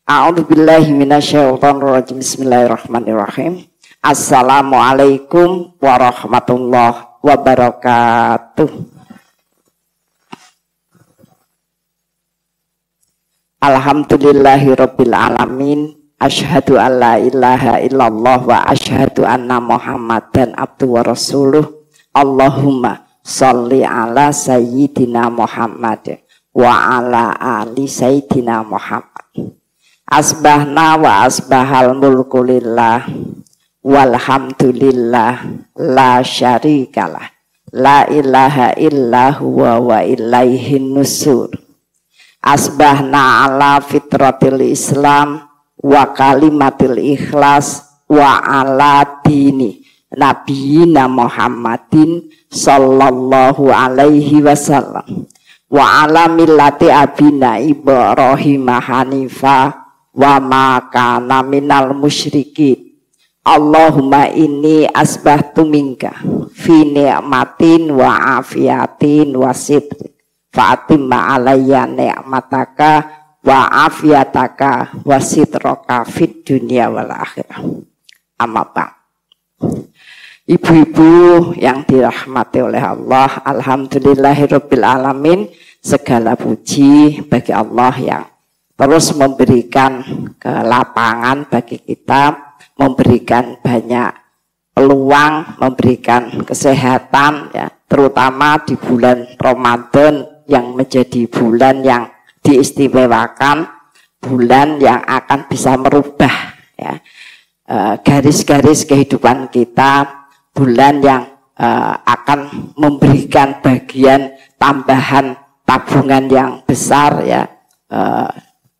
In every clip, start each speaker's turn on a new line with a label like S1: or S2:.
S1: A'udzubillahi minasyaitonirrajim. Bismillahirrahmanirrahim. Assalamualaikum warahmatullahi wabarakatuh. Alhamdulillahirabbil alamin. Asyhadu an la ilaha illallah wa asyhadu anna Muhammadan abduhu wa rasuluh. Allahumma sholli ala sayyidina Muhammad wa ala ali sayyidina Muhammad. Asbahna wa asbahal mulku lillah walhamdulillah la syarikalah la ilaha illa huwa wa ilaihin nusur. Asbahna ala fitratil islam wa kalimatil ikhlas wa ala dini nabiyina Muhammadin sallallahu alaihi wasallam wa ala millati abina Ibrahim hanifa wa ma kana minal musyrikin. Allahumma inni asbahtu minka fi ni'matin wa afiatin wa sidq fa'atimma alayya ni'mataka wa afiyataka wa sitraka fid dunya wal akhirah. Amma ba'd. Ibu-ibu yang dirahmati oleh Allah, alhamdulillahirabbil alamin. Segala puji bagi Allah yang terus memberikan kelapangan bagi kita, memberikan banyak peluang, memberikan kesehatan ya, terutama di bulan Ramadan yang menjadi bulan yang diistimewakan, bulan yang akan bisa merubah ya, garis-garis kehidupan kita, bulan yang akan memberikan bagian tambahan tabungan yang besar ya,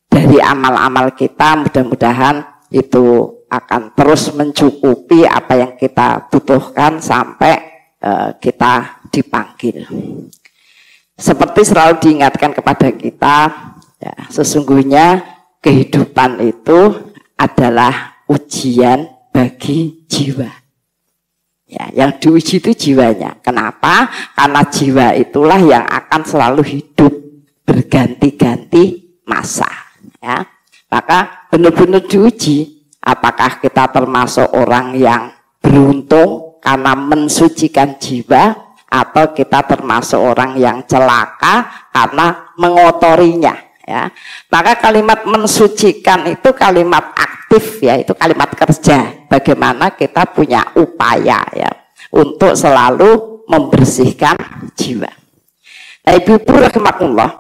S1: dari amal-amal kita. Mudah-mudahan itu akan terus mencukupi apa yang kita butuhkan sampai kita dipanggil. Seperti selalu diingatkan kepada kita ya, sesungguhnya kehidupan itu adalah ujian bagi jiwa ya, yang diuji itu jiwanya. Kenapa? Karena jiwa itulah yang akan selalu hidup berganti-ganti masa ya. Maka benar-benar diuji apakah kita termasuk orang yang beruntung karena mensucikan jiwa, atau kita termasuk orang yang celaka karena mengotorinya ya. Maka kalimat mensucikan itu kalimat aktif ya, itu kalimat kerja. Bagaimana kita punya upaya ya untuk selalu membersihkan jiwa. Nah, ibu-ibu rahimakumullah,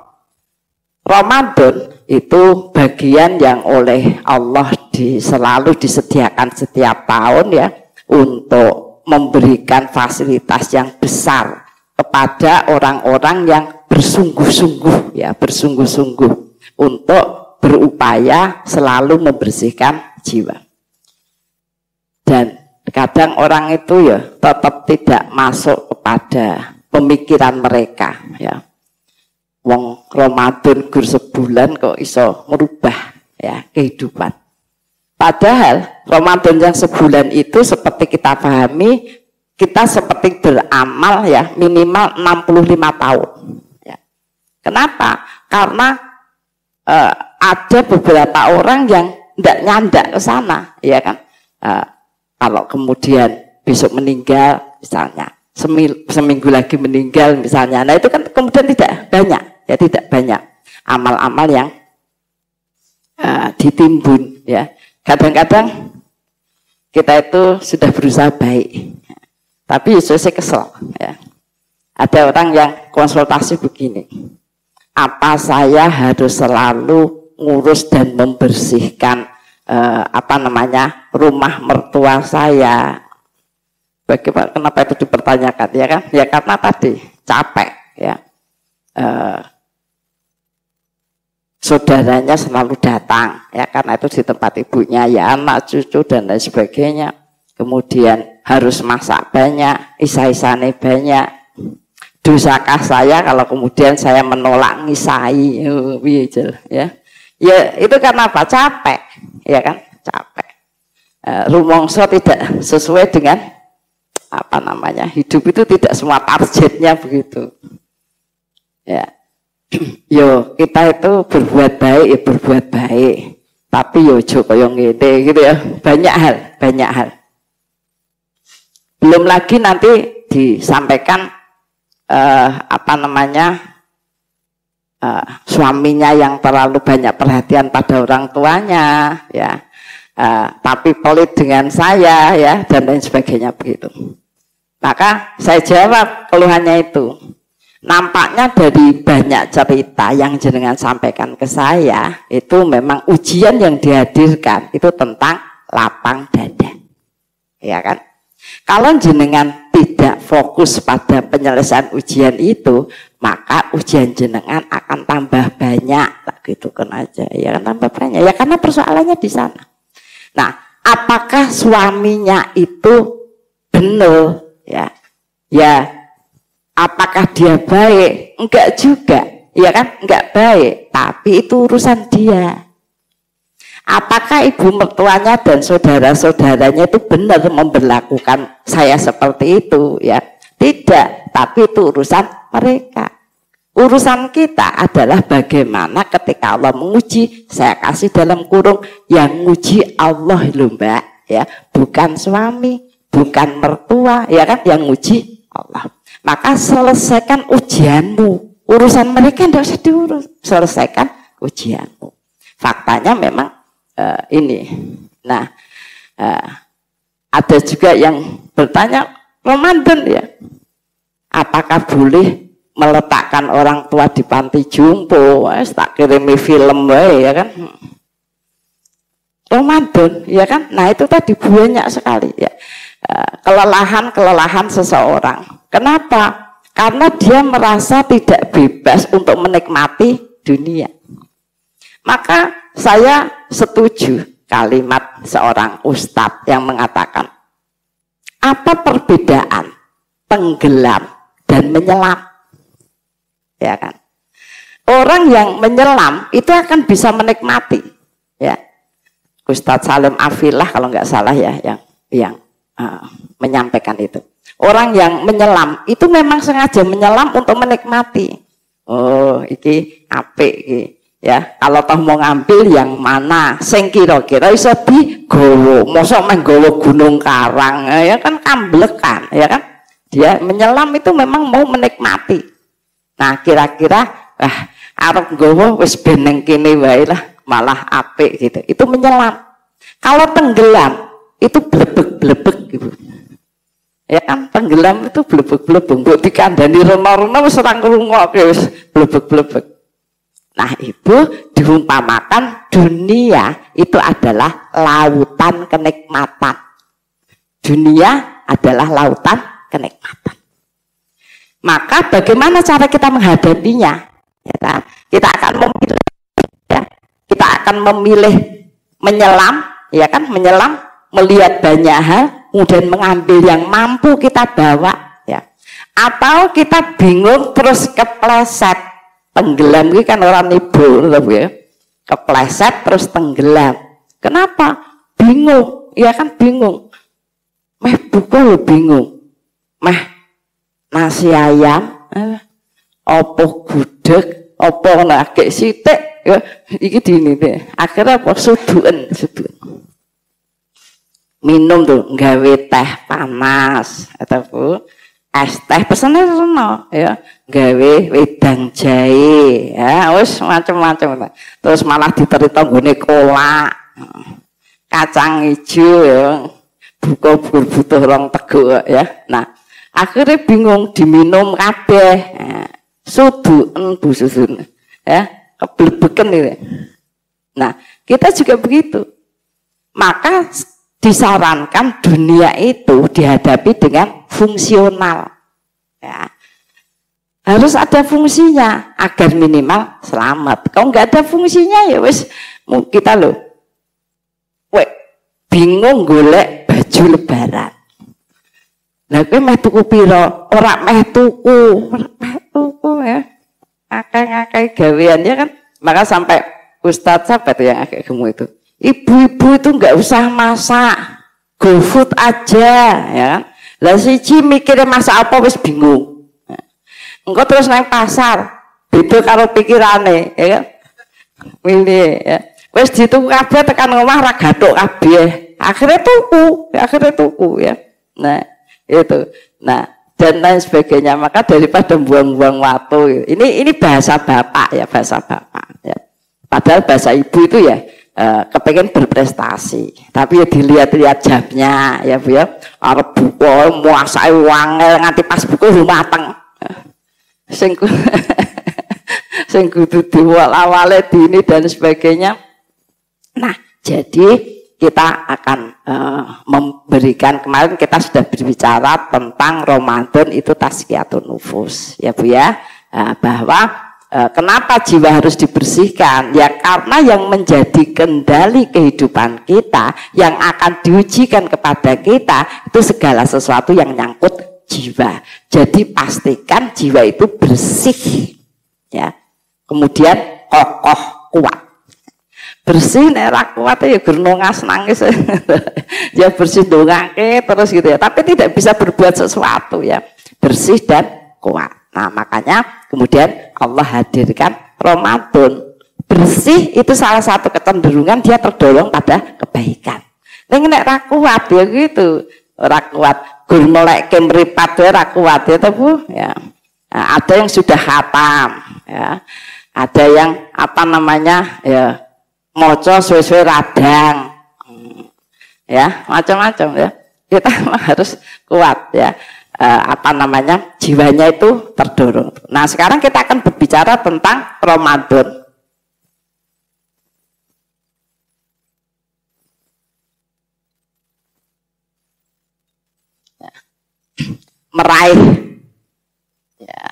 S1: Ramadan itu bagian yang oleh Allah selalu disediakan setiap tahun ya, untuk memberikan fasilitas yang besar kepada orang-orang yang bersungguh-sungguh ya, bersungguh-sungguh untuk berupaya selalu membersihkan jiwa. Dan kadang orang itu ya tetap tidak masuk kepada pemikiran mereka ya. Wong Ramadan gur sebulan kok iso merubah ya kehidupan. Padahal Ramadan yang sebulan itu seperti kita pahami, kita seperti beramal ya minimal 65 tahun ya. Kenapa? Karena ada beberapa orang yang tidak nyandak ke sana ya kan. Kalau kemudian besok meninggal misalnya, seminggu lagi meninggal misalnya, nah itu kan kemudian tidak banyak ya, tidak banyak amal-amal yang ditimbun ya. Kadang-kadang kita itu sudah berusaha baik, tapi saya kesel ya. Ada orang yang konsultasi begini, apa saya harus selalu ngurus dan membersihkan rumah mertua saya? Bagaimana, kenapa itu dipertanyakan ya kan? Ya karena tadi capek ya. Saudaranya selalu datang ya, karena itu di tempat ibunya ya, anak cucu dan lain sebagainya. Kemudian harus masak banyak, isa-isane banyak. Dosakah saya kalau kemudian saya menolak ngisai ya? Ya itu karena apa? Capek ya kan, capek. Rumongso tidak sesuai dengan hidup itu tidak semua targetnya begitu ya. Yo kita itu berbuat baik ya berbuat baik, Tapi yo aja kaya ngene gitu ya. Banyak hal. Belum lagi nanti disampaikan suaminya yang terlalu banyak perhatian pada orang tuanya ya, tapi pelit dengan saya ya, dan lain sebagainya begitu. Maka saya jawab keluhannya itu. Nampaknya dari banyak cerita yang jenengan sampaikan ke saya, itu memang ujian yang dihadirkan itu tentang lapang dada, ya kan? Kalau jenengan tidak fokus pada penyelesaian ujian itu, maka ujian jenengan akan tambah banyak, gitu kan aja, ya kan, tambah banyak, ya karena persoalannya di sana. Nah, apakah suaminya itu benar, ya, apakah dia baik? Enggak juga, ya kan, enggak baik, tapi itu urusan dia. Apakah ibu mertuanya dan saudara-saudaranya itu benar memberlakukan saya seperti itu? Ya, tidak. Tapi itu urusan mereka. Urusan kita adalah bagaimana ketika Allah menguji, saya kasih dalam kurung, yang menguji Allah lho Mbak, ya, bukan suami, bukan mertua, ya kan, yang menguji Allah. Maka selesaikan ujianmu. Urusan mereka tidak usah diurus. Selesaikan ujianmu. Faktanya memang ini. Nah, ada juga yang bertanya, Ramadan ya, apakah boleh meletakkan orang tua di panti jompo? Tak kirimi film ya kan, Ramadan ya kan. Nah itu tadi banyak sekali ya, kelelahan seseorang. Kenapa? Karena dia merasa tidak bebas untuk menikmati dunia. Maka saya setuju kalimat seorang ustadz yang mengatakan, apa perbedaan tenggelam dan menyelam? Ya kan? Orang yang menyelam itu akan bisa menikmati. Ya, Ustadz Salim Afilah kalau nggak salah ya yang menyampaikan itu. Orang yang menyelam itu memang sengaja menyelam untuk menikmati. Oh, iki apik iki. Ya, kalau toh mau ngambil yang mana sing kira-kira iso digowo, mosok menggowo gunung karang, ya kan, kamblekan, ya kan. Dia menyelam itu memang mau menikmati. Nah, kira-kira arep nggowo wis beneng kene wae lah, malah apik gitu. Itu menyelam. Kalau tenggelam itu blebek-blebek gitu. Ya kan, tenggelam itu blebek-blebek, mbok dikandani rena-rena wis ora ngrungokke wis blebek-blebek. Nah itu diumpamakan dunia itu adalah lautan kenikmatan. Dunia adalah lautan kenikmatan. Maka bagaimana cara kita menghadapinya? Ya, kita akan memilih, ya, kita akan memilih menyelam, ya kan, menyelam, melihat banyak hal, kemudian mengambil yang mampu kita bawa, ya. Atau kita bingung terus kepleset. Tenggelam ini kan orang ibu, ya, kepleset terus tenggelam. Kenapa? Bingung, ya kan, bingung. Meh buka lo bingung. Meh nasi ayam, opo gudeg, opo nake sitek, ya, iki dini deh. Akhirnya apa? Suduan. Minum tuh, nggawe teh panas, atau es teh pesennya reno, ya, gawe wedang jahe, ya, wis macam-macam. Terus malah diteri tonggone kolak, kacang hijau, ya, buka butuh rong teguk, ya. Nah, akhirnya bingung diminum kabeh, suduken busudun, ya, keblebeken itu. Nah, kita juga begitu. Maka disarankan dunia itu dihadapi dengan fungsional, ya. Harus ada fungsinya agar minimal selamat. Kalau nggak ada fungsinya ya wes kita loh, bingung golek baju lebaran. Nah, kowe meh tuku piro? Ora meh tuku ya. Akeh-akeh gawean ya kan. Maka sampai Ustadz siapa tuh yang agak gemuk itu? Ibu-ibu itu nggak usah masak, GoFood aja, ya kan. Lah siji mikirnya masak apa wis bingung. Engko terus nang pasar, beda karo pikirane, ya kan. Milih ya. Wis dituku kabeh tekan omah ra gathuk kabeh. Akhirnya tuku ya. Nah, itu. Nah, dan lain sebagainya. Maka daripada buang-buang waktu. Ini bahasa bapak ya, bahasa bapak ya. Padahal bahasa ibu itu ya kepengen berprestasi. Tapi ya dilihat-lihat jamnya ya Bu ya. Arep buka muasake wangel nganti pas buku mateng. Sing kudu diwal-awale dini dan sebagainya. Nah, jadi kita akan memberikan, kemarin kita sudah berbicara tentang Ramadan itu tazkiyatun nufus ya Bu ya, bahwa kenapa jiwa harus dibersihkan ya, karena yang menjadi kendali kehidupan kita, yang akan diujikan kepada kita itu segala sesuatu yang nyangkut jiwa. Jadi pastikan jiwa itu bersih ya, kemudian kokoh kuat. Bersih nek ra kuat ya gernongas nangis ya, bersih dongake terus gitu ya, tapi tidak bisa berbuat sesuatu ya, bersih dan kuat. Nah makanya kemudian Allah hadirkan Ramadan. Bersih itu salah satu kecenderungan dia terdorong pada kebaikan. Nek ra kuat ya gitu, ra kuat gur meleke mripat ya ra kuat ya Bu ya. Nah, ada yang sudah khatam ya, ada yang apa namanya ya moco suwe-suwe radang ya, macam-macam ya. Kita harus kuat ya, apa namanya, jiwanya itu terdorong. Nah sekarang kita akan berbicara tentang Ramadan. Ya. Meraih ya,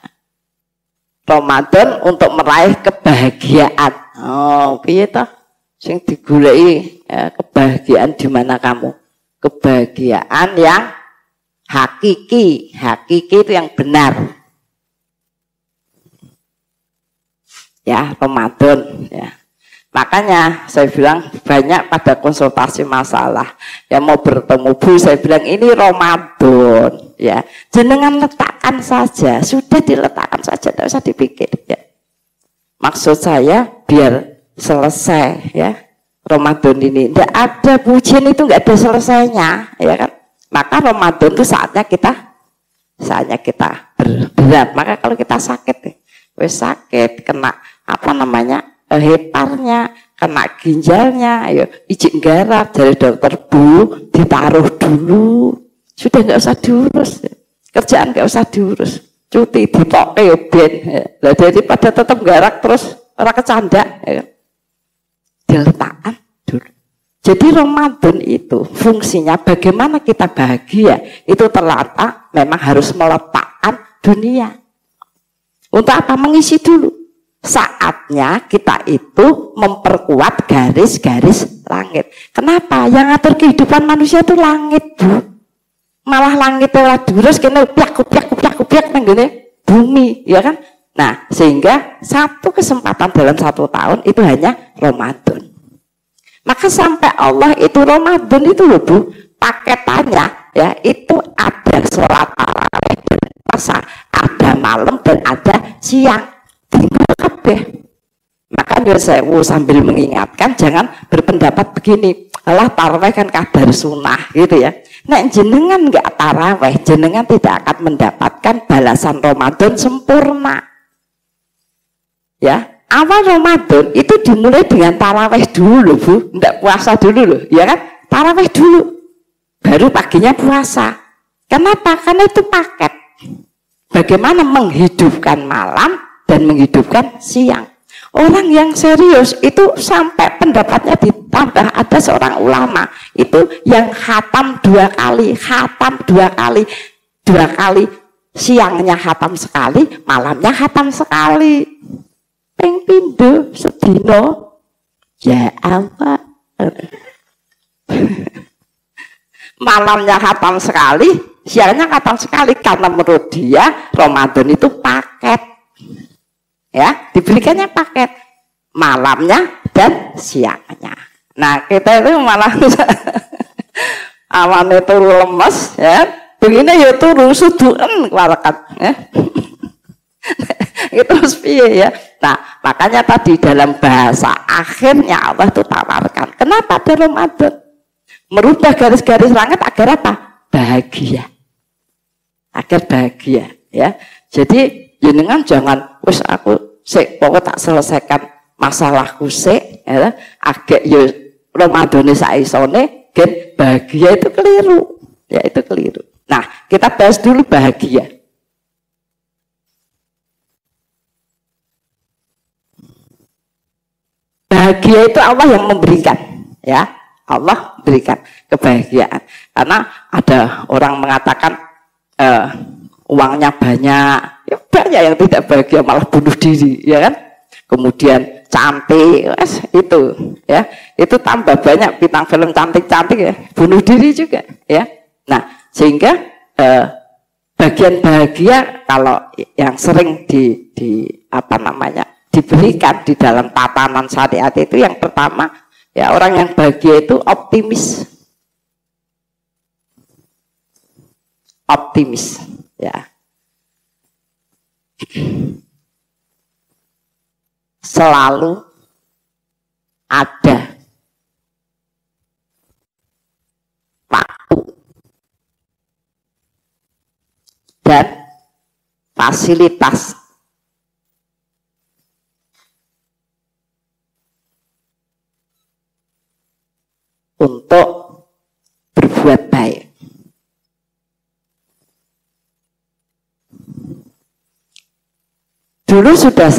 S1: Ramadan untuk meraih kebahagiaan. Oh piye toh sing digoleki ya, kebahagiaan di mana kamu? Kebahagiaan yang hakiki. Hakiki itu yang benar. Ya, Ramadan ya. Makanya saya bilang banyak pada konsultasi masalah yang mau bertemu Bu, saya bilang ini Ramadan ya. Jenengan letakkan saja, sudah diletakkan saja, tidak usah dipikir ya. Maksud saya biar selesai ya Ramadan ini. Tidak ada pujian itu, nggak ada selesainya ya kan. Maka Ramadan itu saatnya kita berberat. Maka kalau kita sakit, wes sakit, kena apa namanya heparnya, kena ginjalnya, ayo ijik garap dari dokter Bu, ditaruh dulu, sudah nggak usah diurus, kerjaan nggak usah diurus, cuti dipoke ya ben. Lah daripada tetap garak terus ora kecandak ya. Diletakkan dulu. Jadi Ramadan itu fungsinya bagaimana kita bahagia, itu terletak memang harus meletakkan dunia. Untuk apa? Mengisi dulu. Saatnya kita itu memperkuat garis-garis langit. Kenapa? Yang ngatur kehidupan manusia itu langit Bu. Malah langit ora durus kene kuplak nang ngene bumi ya kan. Nah, sehingga satu kesempatan dalam satu tahun itu hanya Ramadan. Maka sampai Allah itu Ramadan itu loh Bu, paketannya ya itu ada sholat tarawih dan puasa, ada malam dan ada siang. Maka saya sambil mengingatkan jangan berpendapat begini, Allah tarawih kan kadar sunnah gitu ya. Nek jenengan nggak tarawih, jenengan tidak akan mendapatkan balasan Ramadan sempurna. Ya, awal Ramadan itu dimulai dengan tarawih dulu loh Bu, nggak puasa dulu loh, ya kan? Tarawih dulu, baru paginya puasa. Kenapa? Karena itu paket. Bagaimana menghidupkan malam dan menghidupkan siang. Orang yang serius itu sampai pendapatnya ditambah, ada seorang ulama itu yang khatam 2 kali, dua kali, siangnya khatam sekali, malamnya khatam sekali. Ping pindho sedina. Ya Allah. Malamnya khatam sekali, siangnya khatam sekali, karena menurut dia Ramadan itu paket. Ya, diberikannya paket malamnya dan siangnya. Nah, kita itu malah awan itu lemes ya, begini ya turu suduken warakat ya. Itu terus piye ya. Nah, makanya tadi dalam bahasa akhirnya Allah itu tawarkan. Kenapa ada Ramadan? Merubah garis-garis langit agar apa? Bahagia. Agar bahagia ya. Jadi jenengan jangan wis aku sik pokok tak selesaikan masalahku sik ya. Agak yo Ramadane saisone gen bahagia itu keliru. Ya itu keliru. Nah, kita bahas dulu bahagia. Bahagia itu Allah yang memberikan, ya. Allah berikan kebahagiaan. Karena ada orang mengatakan uangnya banyak, ya banyak yang tidak bahagia malah bunuh diri, ya kan? Kemudian cantik, itu, ya, itu tambah banyak bintang film cantik-cantik ya, bunuh diri juga, ya. Nah, sehingga bagian bahagia kalau yang sering di apa namanya diberikan di dalam tatanan syariat itu yang pertama ya orang yang bahagia itu optimis ya selalu ada waktu dan fasilitas untuk berbuat baik. Dulu sudah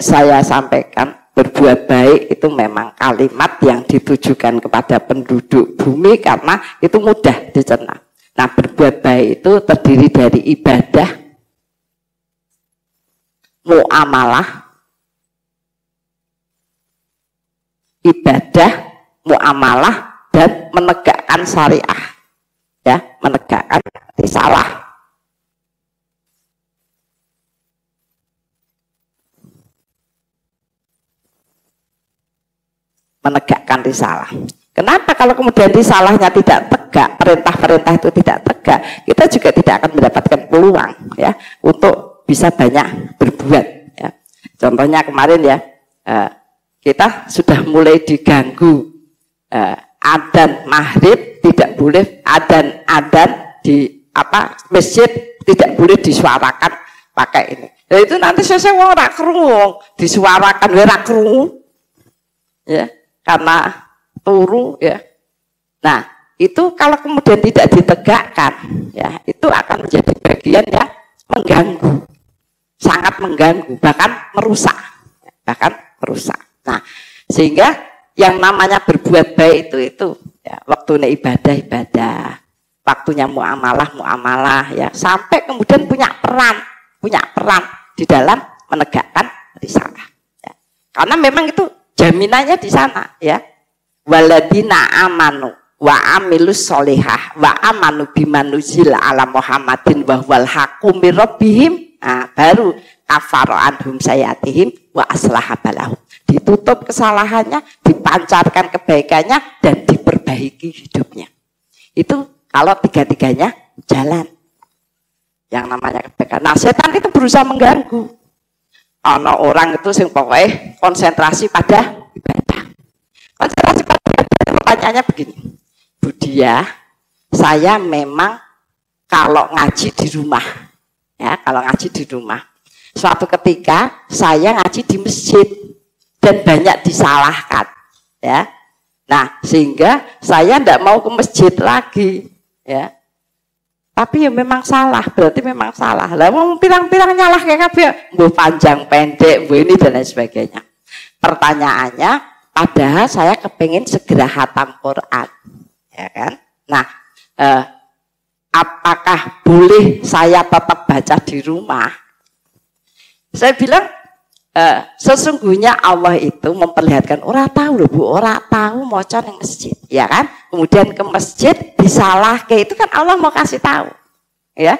S1: saya sampaikan berbuat baik itu memang kalimat yang ditujukan kepada penduduk bumi karena itu mudah dicerna. Nah, berbuat baik itu terdiri dari ibadah, muamalah, dan menegakkan syariah, ya, menegakkan risalah. Menegakkan risalah. Kenapa kalau kemudian risalahnya tidak tegak, perintah-perintah itu tidak tegak, kita juga tidak akan mendapatkan peluang, ya, untuk bisa banyak berbuat. Ya. Contohnya kemarin ya, kita sudah mulai diganggu. Adzan maghrib tidak boleh, adzan di masjid tidak boleh disuarakan pakai ini. Nah, itu nanti saya wong ra krungu disuarakan ora krungu. Ya, karena turu ya. Nah, itu kalau kemudian tidak ditegakkan ya, itu akan menjadi bagian yang mengganggu. Sangat mengganggu, bahkan merusak. Nah, sehingga yang namanya berbuat baik itu ya, waktunya ibadah, waktunya muamalah ya, sampai kemudian punya peran di dalam menegakkan risalah. Ya. Karena memang itu jaminannya di sana ya. Waladina amanu wa amilus solihah wa amanu bimanuzila ala Muhammadin wa wal haqqu mir rabbihim. Nah, baru kafara anhum sayatihim wa aslaha balahum. Ditutup kesalahannya, dipancarkan kebaikannya, dan diperbaiki hidupnya. Itu kalau tiga-tiganya jalan. Yang namanya kebaikan. Nah, setan itu berusaha mengganggu. Orang itu sing pokoknya konsentrasi pada ibadah. Konsentrasi pada ibadah, pertanyaannya begini. Bu Dia, saya memang kalau ngaji di rumah, ya, kalau ngaji di rumah. Suatu ketika saya ngaji di masjid. Dan banyak disalahkan, ya. Nah, sehingga saya tidak mau ke masjid lagi, ya. Tapi ya memang salah, berarti memang salah. Lah, mau pirang-pirang nyalah kayak kabeh, mbah panjang pendek, mbah ini dan lain sebagainya. Pertanyaannya, padahal saya kepengen segera khatam Quran, ya kan? Nah, apakah boleh saya tetap baca di rumah? Saya bilang. Sesungguhnya Allah itu memperlihatkan orang tahu loh Bu, orang tahu maca ning masjid, ya kan? Kemudian ke masjid disalahke itu kan Allah mau kasih tahu, ya.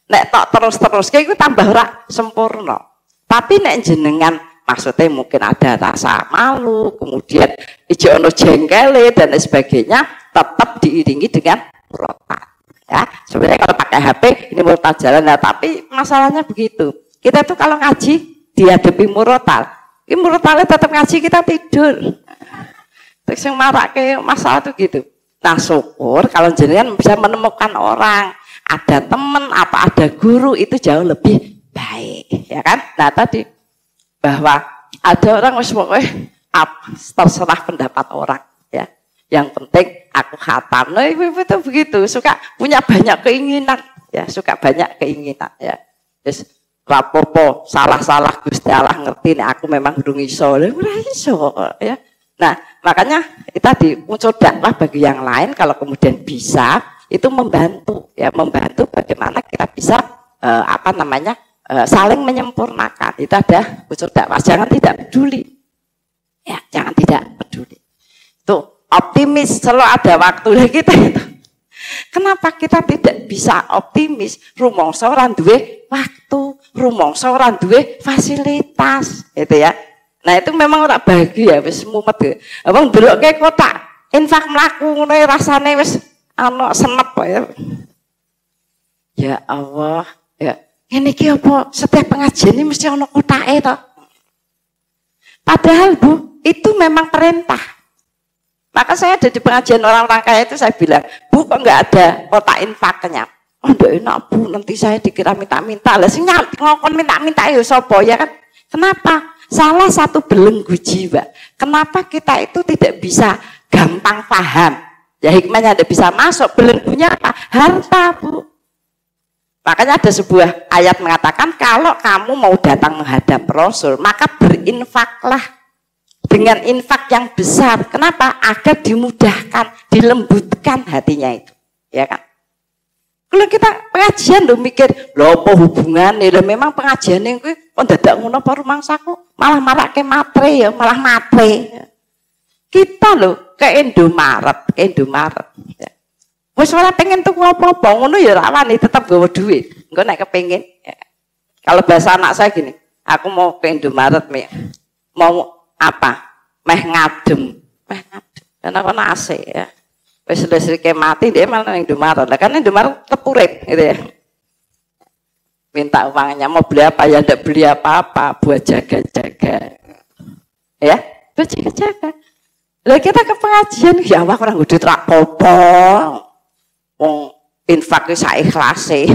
S1: Nek tok terus kayak itu tambah ora sempurna. Tapi nek jenengan maksudnya mungkin ada rasa malu, kemudian ijo ono jengkele dan sebagainya, tetap diiringi dengan murotal. Ya, sebenarnya kalau pakai HP ini murotal jalan, nah, tapi masalahnya begitu. Kita tuh kalau ngaji dihadapi murotal, ini murotalnya tetap ngaji kita tidur. Terus yang marake masalah tuh gitu. Nah syukur kalau jenengan bisa menemukan orang, ada teman, apa ada guru itu jauh lebih baik, ya kan? Nah tadi bahwa ada orang terserah pendapat orang, ya. Yang penting aku khatam. Nah ibu itu begitu, suka punya banyak keinginan, ya, suka banyak keinginan, ya. Terus rapopo salah-salah Gusti Allah ngerti nih aku memang durung iso, ya. Nah, makanya tadi muncul dakwah bagi yang lain kalau kemudian bisa itu membantu, ya, membantu bagaimana kita bisa saling menyempurnakan. Itu ada muncul dakwah. Jangan tidak peduli, ya, jangan tidak peduli. Itu optimis, selalu ada waktu kita itu. Kenapa kita tidak bisa optimis? Rumangsa ora duwe waktu, rumangsa ora duwe fasilitas, gitu ya. Nah itu memang ora bahagia wis mumet. Abang delokke kotak infak mlaku ngono rasane wis ana senep ya. Ya Allah, ya. Ini iki apa setiap pengajian ini mesti ana kotake to. Padahal Bu, itu memang perintah. Maka saya ada di pengajian orang-orang kaya itu saya bilang, Bu kok enggak ada kotak infaknya? Oh enggak enak Bu, nanti saya dikira minta-minta. Lah sing ngokon minta-minta ya sapa ya kan? Kenapa? Salah satu belenggu jiwa. Kenapa kita itu tidak bisa gampang paham? Ya hikmahnya tidak bisa masuk. Belenggunya apa? Harta Bu. Makanya ada sebuah ayat mengatakan kalau kamu mau datang menghadap Rasul, maka berinfaklah dengan infak yang besar. Kenapa? Agar dimudahkan, dilembutkan hatinya itu. Ya kan? Kalau kita pengajian loh mikir, loh apa hubungannya? Loh memang pengajian yang gue, oh dadak ngono apa rumangsaku, malah marake matre ya, malah matre. Kita loh ke Indomaret, Ya. Wes ora pengen tuku apa-apa, ngono ya rawani tetap gawa duit. Engko nek kepengin. Ya. Kalau bahasa anak saya gini, aku mau ke Indomaret, mau apa? Meh ngadem. Karena kono AC ya. Wis listrike mati dia malah ning Indomaret. Lah kan Indomaret kepurip gitu ya. Minta uangnya mau beli apa ya ndak beli apa-apa buat jaga-jaga. Ya, buat jaga-jaga. Lah kita ke pengajian ya Allah ora ngudut rak popo. Wong infak wis ikhlase.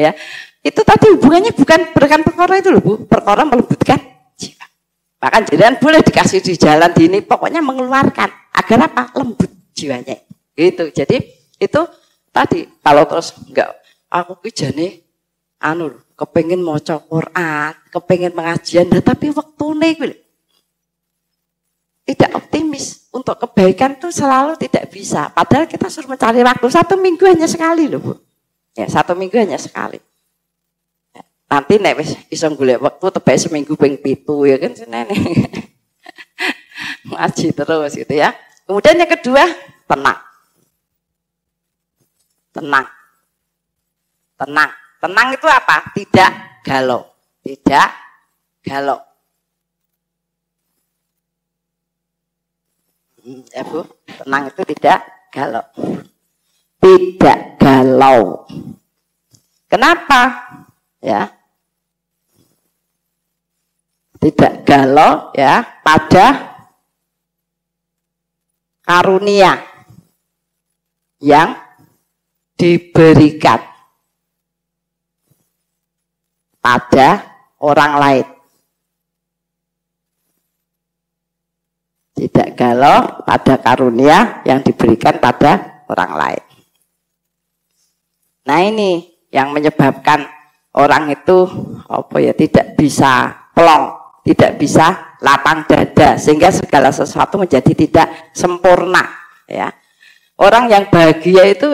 S1: Ya. Itu tadi hubungannya bukan perkara itu loh Bu, perkara melembutkan jiwa. Bahkan jangan boleh dikasih di jalan di ini pokoknya mengeluarkan agar apa? Lembut jiwanya itu. Jadi itu tadi kalau terus enggak aku kijane kepengin maca Quran, kepengin pengajian, tapi waktune kuwi tidak optimis untuk kebaikan tuh selalu tidak bisa. Padahal kita suruh mencari waktu 1 minggu hanya sekali loh Bu. Ya 1 minggu hanya sekali. Ya, nanti nek wis iso golek waktu tebake seminggu ping 7 ya kan senene. Ngaji terus gitu ya. Kemudian yang kedua, tenang. Tenang itu apa? Tidak galau. Ya Bu, tenang itu tidak galau. Kenapa? Ya. Tidak galau ya pada karunia yang diberikan pada orang lain. Tidak galau pada karunia yang diberikan pada orang lain. Nah ini yang menyebabkan orang itu tidak bisa plong, tidak bisa lapang dada, sehingga segala sesuatu menjadi tidak sempurna. Ya, orang yang bahagia itu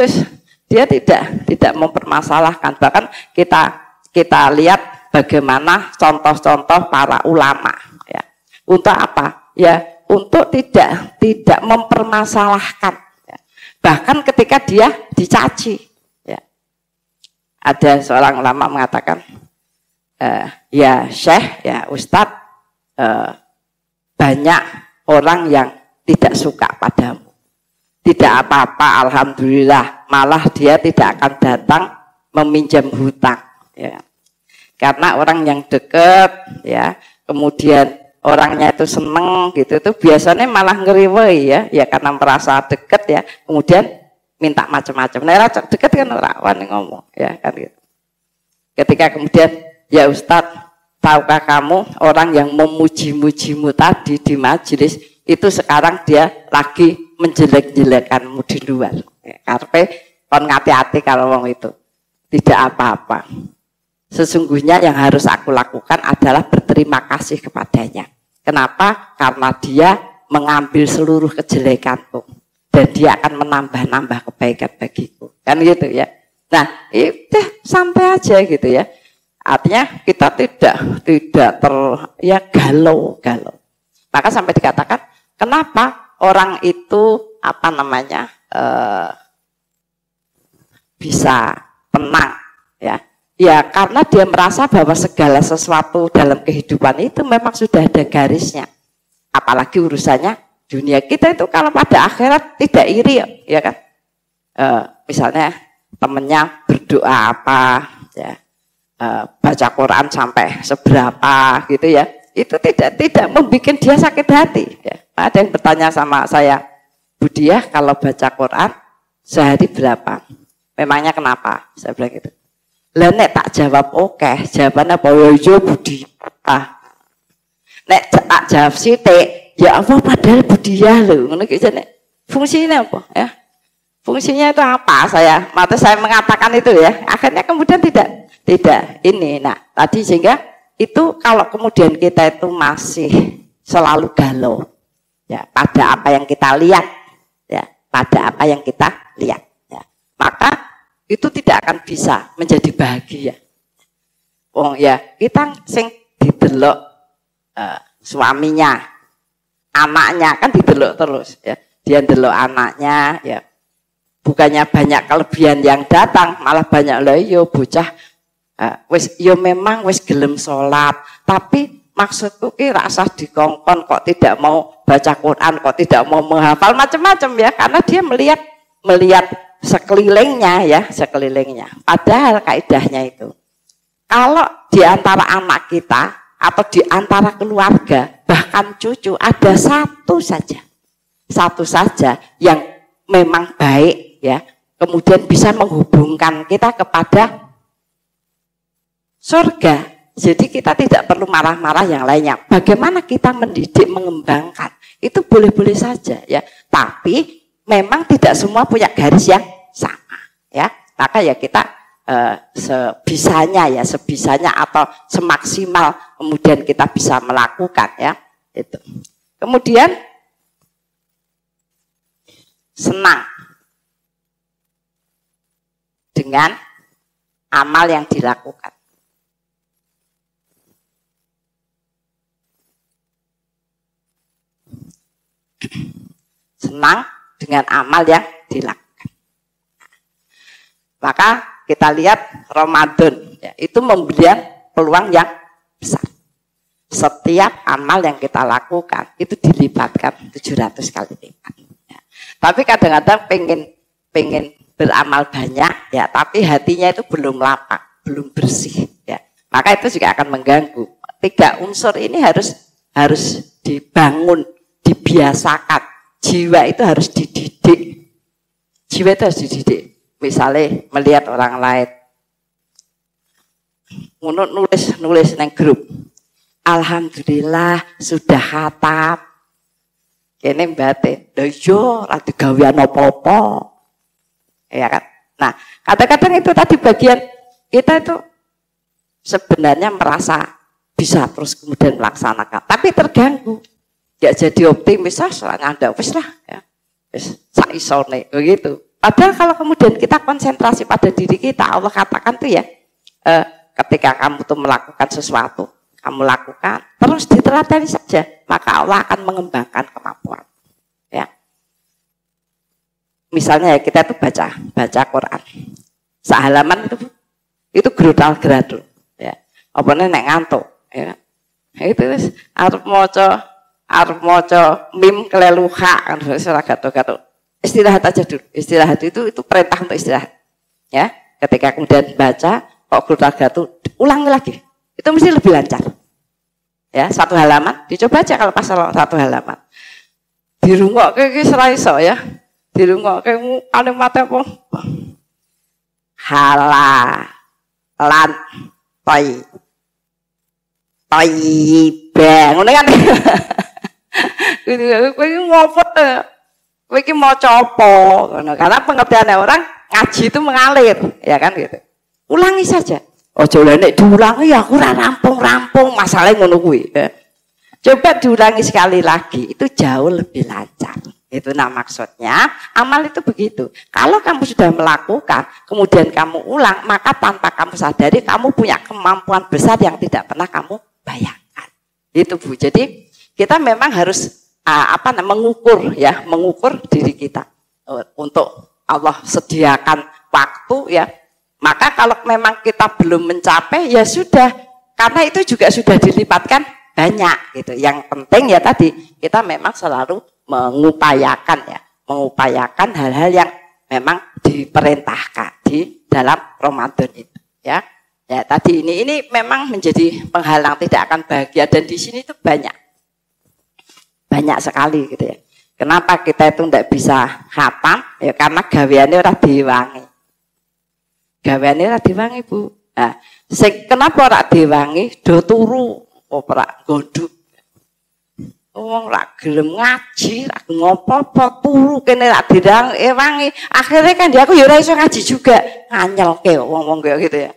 S1: dia tidak mempermasalahkan. Bahkan kita lihat bagaimana contoh-contoh para ulama. Ya, untuk apa? Ya, untuk tidak mempermasalahkan. Ya. Bahkan ketika dia dicaci, ya. Ada seorang ulama mengatakan, ya Syekh, ya Ustadz, banyak orang yang tidak suka padamu. Tidak apa-apa, alhamdulillah, malah dia tidak akan datang meminjam hutang. Ya. Karena orang yang deket ya, kemudian orangnya itu seneng gitu, itu biasanya malah ngeriwei ya karena merasa deket ya, kemudian minta macam-macam. Nah, deket kan orang wani ngomong ya kan gitu. Ketika kemudian ya Ustadz, tahukah kamu orang yang memuji-mujimu tadi di majelis itu sekarang dia lagi menjelek-jelekanmu di luar. Karena kon ngati-hati kalau wong itu tidak apa-apa. Sesungguhnya yang harus aku lakukan adalah berterima kasih kepadanya. Kenapa? Karena dia mengambil seluruh kejelekanku dan dia akan menambah-nambah kebaikan bagiku. Kan gitu ya. Nah, itu santai aja gitu ya. Artinya kita tidak galau. Maka sampai dikatakan kenapa orang itu bisa tenang ya. Ya karena dia merasa bahwa segala sesuatu dalam kehidupan itu memang sudah ada garisnya. Apalagi urusannya dunia. Kita itu kalau pada akhirat tidak iri ya kan. Misalnya temennya berdoa apa ya, baca Quran sampai seberapa gitu ya. Itu tidak membuat dia sakit hati ya. Ada yang bertanya sama saya, Bu Diah kalau baca Quran sehari berapa? Memangnya kenapa? Saya bilang gitu. Lah nek tak jawab oke, jawabannya apa? Ya Budi. Nek tak jawab sithik, ya apa padahal Budiah lho. Ngono ki jane. Fungsinya apa ya? Fungsinya itu apa? Saya mengatakan itu ya. Akhirnya kemudian tidak ini. Nah, tadi sehingga itu kalau kemudian kita itu masih selalu galau ya pada apa yang kita lihat ya, pada apa yang kita lihat ya. Maka itu tidak akan bisa menjadi bahagia. Wong ya, kita sing didelok suaminya, anaknya kan didelok terus ya. Dia delok anaknya ya. Bukannya banyak kelebihan yang datang, malah banyak lah yo bocah memang wis gelem salat, tapi maksudku ki rasa dikongkon kok tidak mau baca Quran, kok tidak mau menghafal macam-macam ya, karena dia melihat sekelilingnya. Padahal kaidahnya itu kalau di antara anak kita atau di antara keluarga bahkan cucu ada satu saja yang memang baik ya, kemudian bisa menghubungkan kita kepada surga. Jadi kita tidak perlu marah-marah yang lainnya. Bagaimana kita mendidik, mengembangkan itu boleh-boleh saja ya, tapi memang tidak semua punya garis yang sama ya. Maka ya kita sebisanya atau semaksimal kemudian kita bisa melakukan ya itu. Kemudian senang dengan amal yang dilakukan. Senang dengan amal yang dilakukan. Maka kita lihat Ramadan ya, itu memberikan peluang yang besar. Setiap amal yang kita lakukan itu dilibatkan 700 kali lipat. Ya. Tapi kadang-kadang pengen beramal banyak ya, tapi hatinya itu belum lapang, belum bersih ya. Maka itu juga akan mengganggu. 3 unsur ini harus dibangun, dibiasakan. Jiwa itu harus dididik. Misalnya melihat orang lain nulis neng grup, alhamdulillah sudah khatam. Kene batin, yo ora digawean apa-apa. Ya kan? Nah, kadang-kadang itu tadi bagian kita itu sebenarnya merasa bisa terus kemudian melaksanakan, tapi terganggu. Ya jadi optimis soalnya ada wis lah ya. Wis sak isone begitu. Padahal kalau kemudian kita konsentrasi pada diri kita, Allah katakan tuh ya, ketika kamu tuh melakukan sesuatu, kamu lakukan terus diteladani saja, maka Allah akan mengembangkan kemampuan. Ya. Misalnya ya kita tuh baca Quran. Sehalaman itu gerudal-geradul ya. Apa nek ngantuk ya. Itu wis arep maca mim keleluha kan ora gato-gato. Istirahat aja dulu. Istirahat itu perintah untuk istirahat. Ya, ketika kemudian baca kok gerudal-geradul, ulangi lagi. itu mesti lebih lancar. Ya, satu halaman, dicoba aja kalau pasal satu halaman. Dirungokke iki ora iso ya. Dirungokke kalimatnya apa? Hala lan toy. Toibah. Ngono kan. Kowe iki ngopo? Kowe iki maca apa? Karena pengertiannya orang ngaji itu mengalir, ya kan gitu. Ulangi saja. Ojo nek diulangi ya aku ora rampung-rampung, masalahnya ngono kuwi. Ya. Coba diulangi sekali lagi, itu jauh lebih lancar. Itu maksudnya, amal itu begitu. Kalau kamu sudah melakukan, kemudian kamu ulang, maka tanpa kamu sadari kamu punya kemampuan besar yang tidak pernah kamu bayangkan. Itu Bu. Jadi kita memang harus mengukur ya, mengukur diri kita untuk Allah sediakan waktu ya. Maka kalau memang kita belum mencapai ya sudah, karena itu juga sudah dilipatkan banyak gitu. Yang penting ya tadi kita memang selalu mengupayakan ya, mengupayakan hal-hal yang memang diperintahkan di dalam Ramadan itu ya. Ya tadi ini memang menjadi penghalang tidak akan bahagia, dan di sini itu banyak sekali gitu ya. Kenapa kita itu tidak bisa khatam? Ya karena gaweane ora diwangi. Gaweane ora diwangi, Bu. Nah, kenapa ora diwangi? Do turu ora godhok. Wong ora gelem ngaji, ora ngopo-opo, turu kene ora diwangi. Akhirnya kan dia aku ya ora iso ngaji juga. Nganyelke wong-wong kayak gitu ya.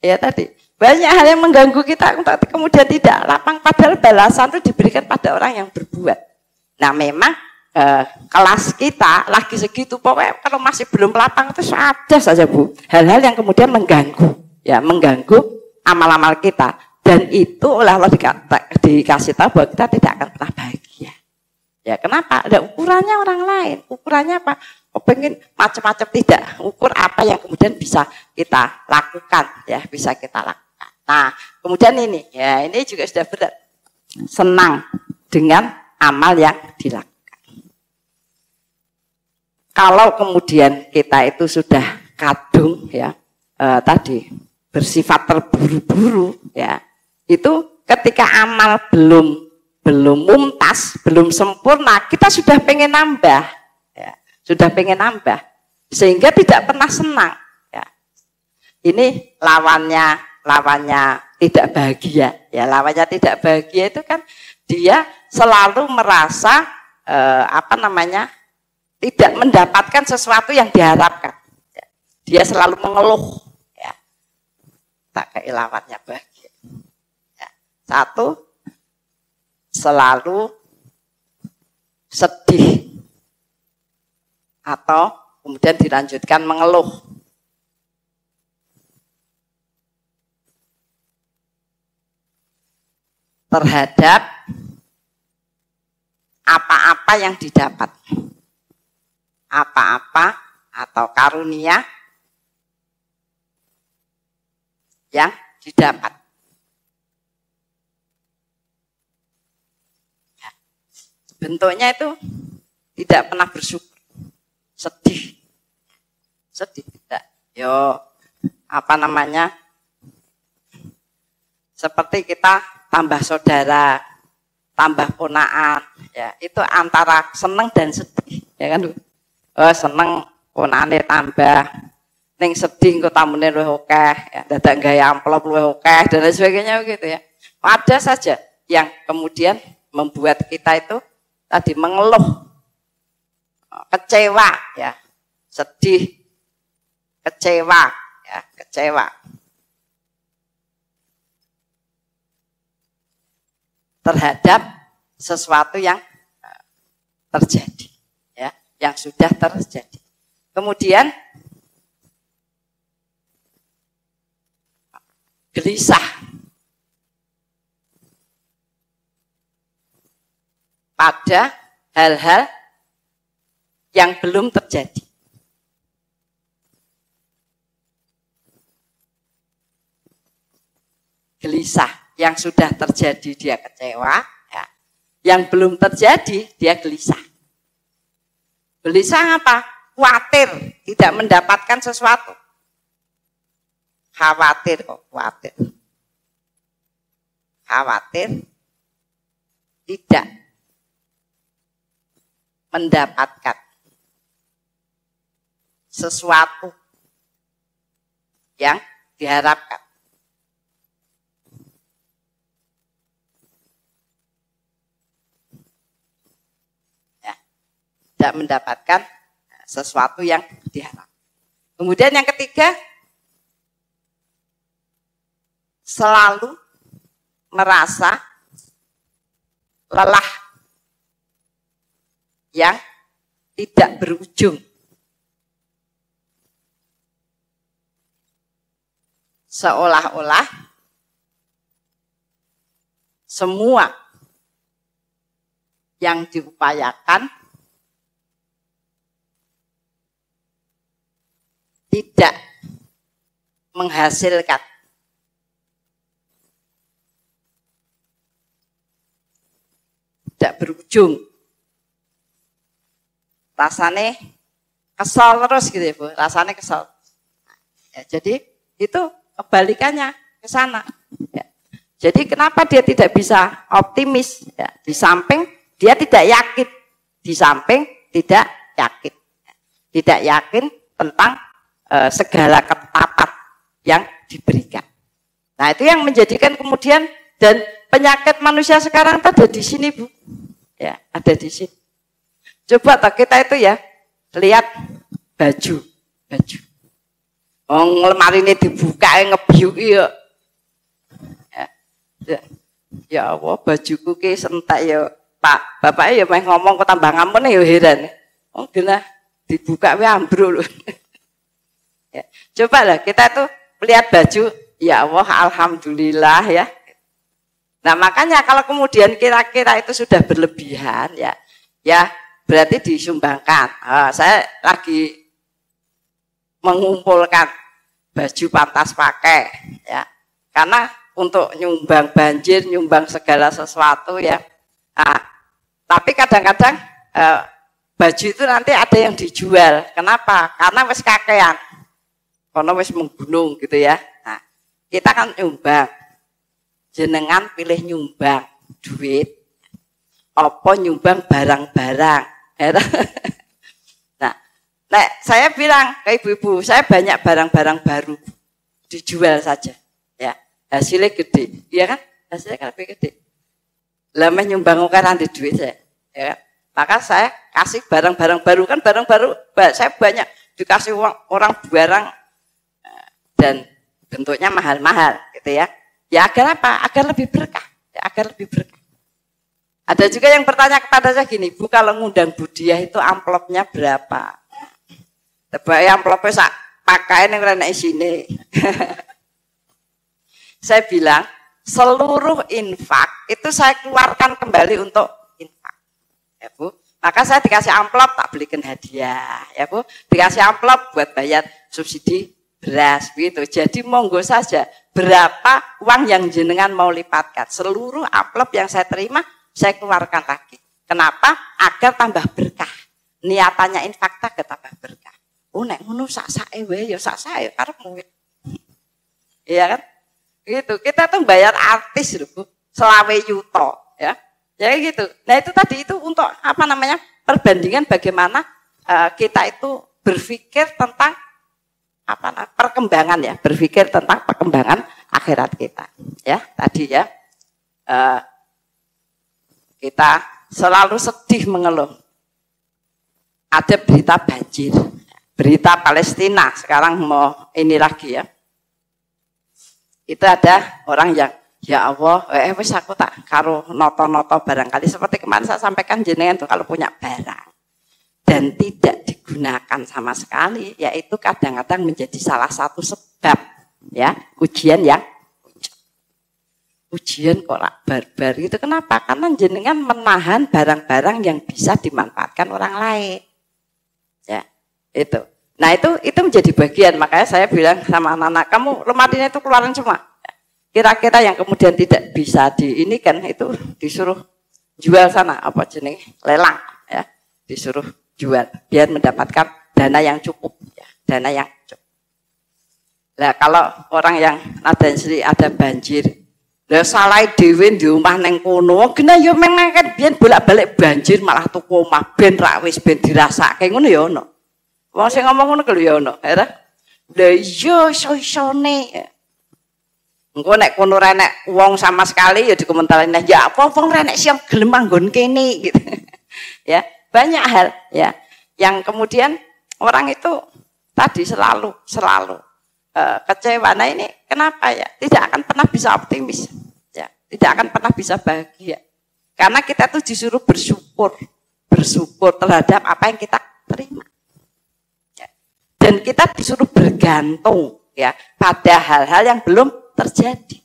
S1: Ya tadi banyak hal yang mengganggu kita kemudian tidak lapang, padahal balasan itu diberikan pada orang yang berbuat. Nah memang kelas kita lagi segitu, pokoknya kalau masih belum lapang itu ada saja Bu hal-hal yang kemudian mengganggu ya, mengganggu amal-amal kita, dan itu oleh Allah dikasih tahu bahwa kita tidak akan pernah bahagia. Ya kenapa? Ada ukurannya orang lain. Ukurannya apa? Pengen macam-macam, tidak. Ukur apa yang kemudian bisa kita lakukan ya, bisa kita lakukan. Nah, kemudian ini ya, ini juga sudah berat. Senang dengan amal yang dilakukan. Kalau kemudian kita itu sudah kadung ya, tadi bersifat terburu-buru ya, itu ketika amal belum mumtaz, belum sempurna, kita sudah pengen nambah ya, sudah pengen nambah sehingga tidak pernah senang ya. Ini lawannya tidak bahagia ya. Lawannya tidak bahagia itu kan dia selalu merasa tidak mendapatkan sesuatu yang diharapkan ya. Dia selalu mengeluh ya. Tak kayak lawannya bahagia ya. Satu, selalu sedih atau kemudian dilanjutkan mengeluh. Terhadap apa-apa yang didapat, apa-apa atau karunia yang didapat. Bentuknya itu tidak pernah bersyukur, sedih tidak. Seperti kita tambah saudara, tambah ponaan, ya itu antara seneng dan sedih, ya kan? Seneng ponaane tambah, ning sedih engko tamune luwih akeh, ya dadak gawe amplop luwih akeh dan lain sebagainya gitu ya. Ada saja yang kemudian membuat kita itu tadi mengeluh, kecewa, ya sedih, kecewa, ya kecewa. Terhadap sesuatu yang terjadi ya, yang sudah terjadi. Kemudian gelisah pada hal-hal yang belum terjadi. Gelisah. Yang sudah terjadi dia kecewa, ya. Yang belum terjadi dia gelisah. Gelisah apa? Khawatir tidak mendapatkan sesuatu. Khawatir kok, khawatir. khawatir tidak mendapatkan sesuatu yang diharapkan. Ya, tidak mendapatkan sesuatu yang diharapkan. Kemudian yang ketiga, selalu merasa lelah yang tidak berujung. Seolah-olah semua yang diupayakan tidak menghasilkan. Tidak berujung. Rasanya kesal terus gitu ya Bu, rasanya kesal. Ya, jadi itu kebalikannya ke sana. Ya. Jadi kenapa dia tidak bisa optimis? Ya, di samping dia tidak yakin, di samping tidak yakin, tidak yakin tentang segala ketetapan yang diberikan. Nah itu yang menjadikan kemudian dan penyakit manusia sekarang ada di sini Bu, ya ada di sini. Coba kita itu ya lihat baju. Lemari ini dibuka ngebiuki ya. Ya Allah, bajuku ki sentak ya Pak. Bapaknya ya main ngomong kok tambah ngamun ya heran. Oh gila dibuka we ambruk. Ya. Coba lah kita tuh lihat baju, ya Allah alhamdulillah ya. Nah makanya kalau kemudian kira-kira itu sudah berlebihan ya berarti disumbangkan. Saya lagi mengumpulkan baju pantas pakai ya karena untuk nyumbang banjir, nyumbang segala sesuatu ya. Nah, tapi kadang-kadang baju itu nanti ada yang dijual. Kenapa? Karena wis kakean. Karena wis menggunung gitu ya. Nah, kita kan nyumbang. Jenengan pilih nyumbang duit apa nyumbang barang-barang. Nah, saya bilang ke ibu-ibu, saya banyak barang-barang baru dijual saja, ya hasilnya gede, ya kan? Hasilnya kan lebih gede. Lama nyumbang kan di duit saya, ya kan? Maka saya kasih barang-barang baru kan barang baru, saya banyak dikasih orang barang dan bentuknya mahal-mahal, gitu ya. Ya agar apa? Agar lebih berkah, ya, agar lebih berkah. Ada juga yang bertanya kepada saya gini, Bu kalau ngundang Budiah itu amplopnya berapa? Tebak amplopnya sak pakaian yang rene isine. Saya bilang seluruh infak itu saya keluarkan kembali untuk infak, ya Bu. Maka saya dikasih amplop tak belikan hadiah, ya Bu. Dikasih amplop buat bayar subsidi beras, gitu. Jadi monggo saja berapa uang yang jenengan mau lipatkan. Seluruh amplop yang saya terima saya keluarkan lagi. Kenapa? Agar tambah berkah. Niatannya infak tak tambah berkah. Oh nek ngono sak-sake wae ya sak-sake karepmu. Iya kan? Gitu. Kita tuh bayar artis lho, Bu. 20 juta, ya. Ya gitu. Nah, itu tadi itu untuk apa namanya? Perbandingan bagaimana kita itu berpikir tentang apa perkembangan ya, berpikir tentang perkembangan akhirat kita. Ya, tadi ya. Kita selalu sedih mengeluh. Ada berita banjir. Berita Palestina sekarang mau ini lagi ya. Itu ada orang yang ya Allah, wis aku tak karo noto-noto barangkali seperti kemarin saya sampaikan jenengan tuh kalau punya barang dan tidak digunakan sama sekali, yaitu kadang-kadang menjadi salah satu sebab ya ujian yang ujian kok barbar itu kenapa? Karena jenengan menahan barang-barang yang bisa dimanfaatkan orang lain. Ya, itu. Nah, itu menjadi bagian. Makanya saya bilang sama anak-anak, kamu lemarinya itu keluarin semua. Kira-kira yang kemudian tidak bisa diinikan itu disuruh jual sana apa jenis lelang ya, disuruh jual biar mendapatkan dana yang cukup ya, dana yang cukup. Nah, kalau orang yang ada banjir. Lah salah dhewe di omah ning kono. Gena yo meneh kan biyen bolak-balik banjir malah tuku omah ben ra wis ben dirasake ngono ya ono. Wong sing ngomong ngono ku ya ono. Lah iya iso-isone. Engko nek kono renek wong sama sekali ya dikomentari nah ya apa wong renek sing gelem manggon kene gitu. Ya, banyak hal ya yang kemudian orang itu tadi selalu kecewa. Nah ini kenapa ya? Tidak akan pernah bisa optimis, ya. Tidak akan pernah bisa bahagia. Karena kita tuh disuruh bersyukur terhadap apa yang kita terima. Ya. Dan kita disuruh bergantung ya pada hal-hal yang belum terjadi.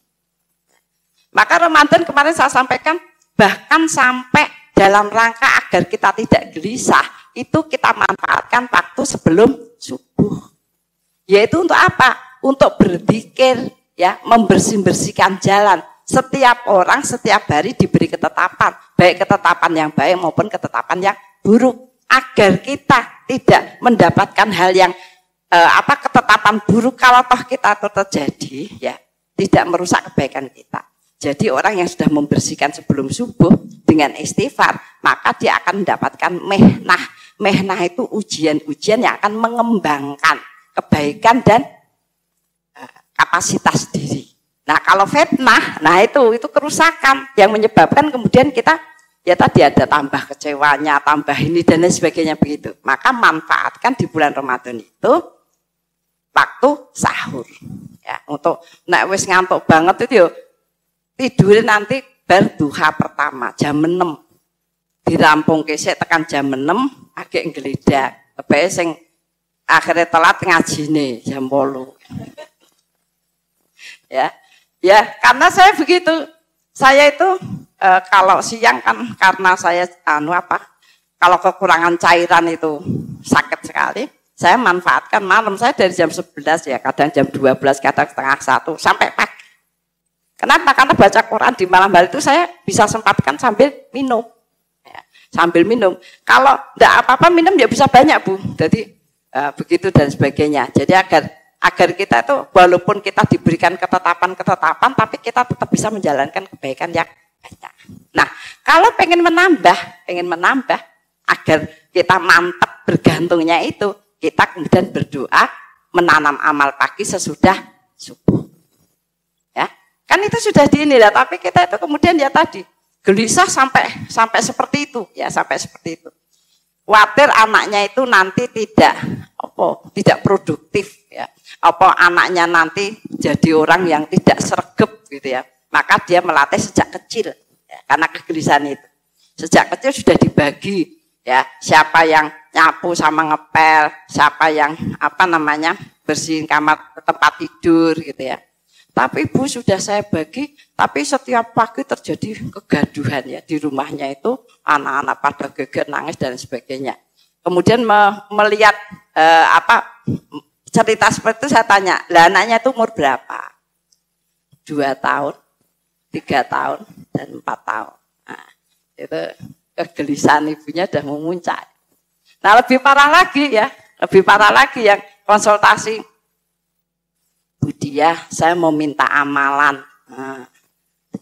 S1: Maka Ramadan kemarin saya sampaikan bahkan sampai dalam rangka agar kita tidak gelisah, itu kita manfaatkan waktu sebelum subuh. Yaitu untuk apa? Untuk berzikir, ya, membersihkan jalan. Setiap orang setiap hari diberi ketetapan, baik ketetapan yang baik maupun ketetapan yang buruk, agar kita tidak mendapatkan hal yang ketetapan buruk kalau toh kita itu terjadi, ya, tidak merusak kebaikan kita. Jadi orang yang sudah membersihkan sebelum subuh dengan istighfar, maka dia akan mendapatkan mehnah. Mehnah itu ujian-ujian yang akan mengembangkan kebaikan dan kapasitas diri. Nah kalau fitnah, nah itu kerusakan yang menyebabkan kemudian kita ya tadi ada tambah kecewanya, tambah ini dan lain sebagainya begitu. Maka manfaatkan di bulan Ramadan itu waktu sahur. Ya, untuk nek wis ngantuk banget itu yo tidur nanti berduha pertama jam 6. Dirampung kesek tekan jam 6 agak nggeledak. Kebae sing akhirnya telat ngajine jam 8. Ya, karena saya begitu. Saya itu kalau siang kan karena saya kalau kekurangan cairan itu sakit sekali. Saya manfaatkan malam saya dari jam 11 ya, kadang jam 12, kadang setengah 1 sampai pagi. Kenapa? Karena baca Quran di malam hari itu saya bisa sempatkan sambil minum. Ya, sambil minum. Kalau tidak apa-apa minum ya bisa banyak Bu. Jadi begitu dan sebagainya. Jadi agar kita itu walaupun kita diberikan ketetapan, tapi kita tetap bisa menjalankan kebaikan yang banyak. Nah, kalau pengen menambah agar kita mantap bergantungnya itu, kita kemudian berdoa menanam amal pagi sesudah subuh. Ya, kan itu sudah diinilah, tapi kita itu kemudian ya tadi gelisah sampai seperti itu, ya sampai seperti itu. Khawatir anaknya itu nanti tidak produktif ya. Apa anaknya nanti jadi orang yang tidak sregep gitu ya. Maka dia melatih sejak kecil ya, karena kegelisahan itu. Sejak kecil sudah dibagi ya, siapa yang nyapu sama ngepel, siapa yang bersihin kamar tempat tidur gitu ya. Tapi Bu sudah saya bagi, tapi setiap pagi terjadi kegaduhan ya di rumahnya itu, anak-anak pada geger nangis dan sebagainya. Kemudian melihat cerita seperti itu saya tanya, lah anaknya itu umur berapa? 2 tahun, 3 tahun, dan 4 tahun. Nah, itu kegelisahan ibunya sudah memuncak. Nah lebih parah lagi yang konsultasi. Bu Dia, saya mau minta amalan. Nah,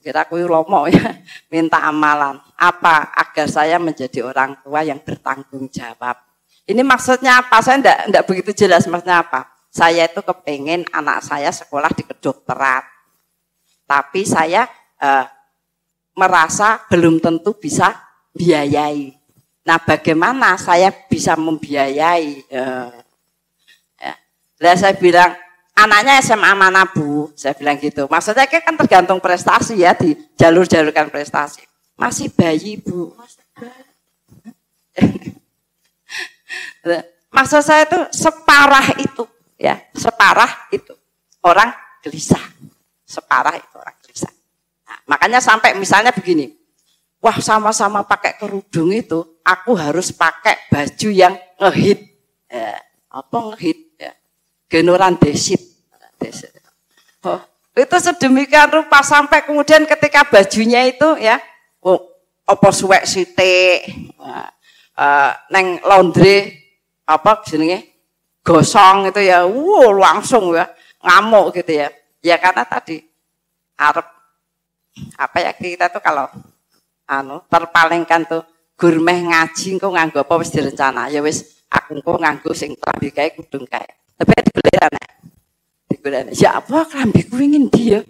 S1: kira aku lomo ya, minta amalan. Apa agar saya menjadi orang tua yang bertanggung jawab. Ini maksudnya apa? Saya enggak begitu jelas maksudnya apa. Saya itu kepengen anak saya sekolah di kedokteran. Tapi saya merasa belum tentu bisa biayai. Nah bagaimana saya bisa membiayai? Lah saya bilang, anaknya SMA mana Bu? Saya bilang gitu. Maksudnya kan tergantung prestasi ya, di jalur-jalurkan prestasi. Masih bayi Bu. Maksud saya itu separah itu ya, separah itu orang gelisah. Separah itu orang gelisah. Nah, makanya sampai misalnya begini. Wah sama-sama pakai kerudung itu, aku harus pakai baju yang ngehit. Apa ngehit? Ya. Genoran desit. Oh, itu sedemikian rupa sampai kemudian ketika bajunya itu ya, apa suwek sithik, neng laundry apa jenenge gosong itu ya, langsung ya ngamuk gitu ya. Ya karena tadi arep apa ya, kita tuh kalau terpalingkan tuh gurmeh ngaji engko nganggo apa wis direncana. Ya wis aku engko nganggo sing klambi kae kudung kae. Tapi digolekane. Ya apa klambi kuwi ngendi ya?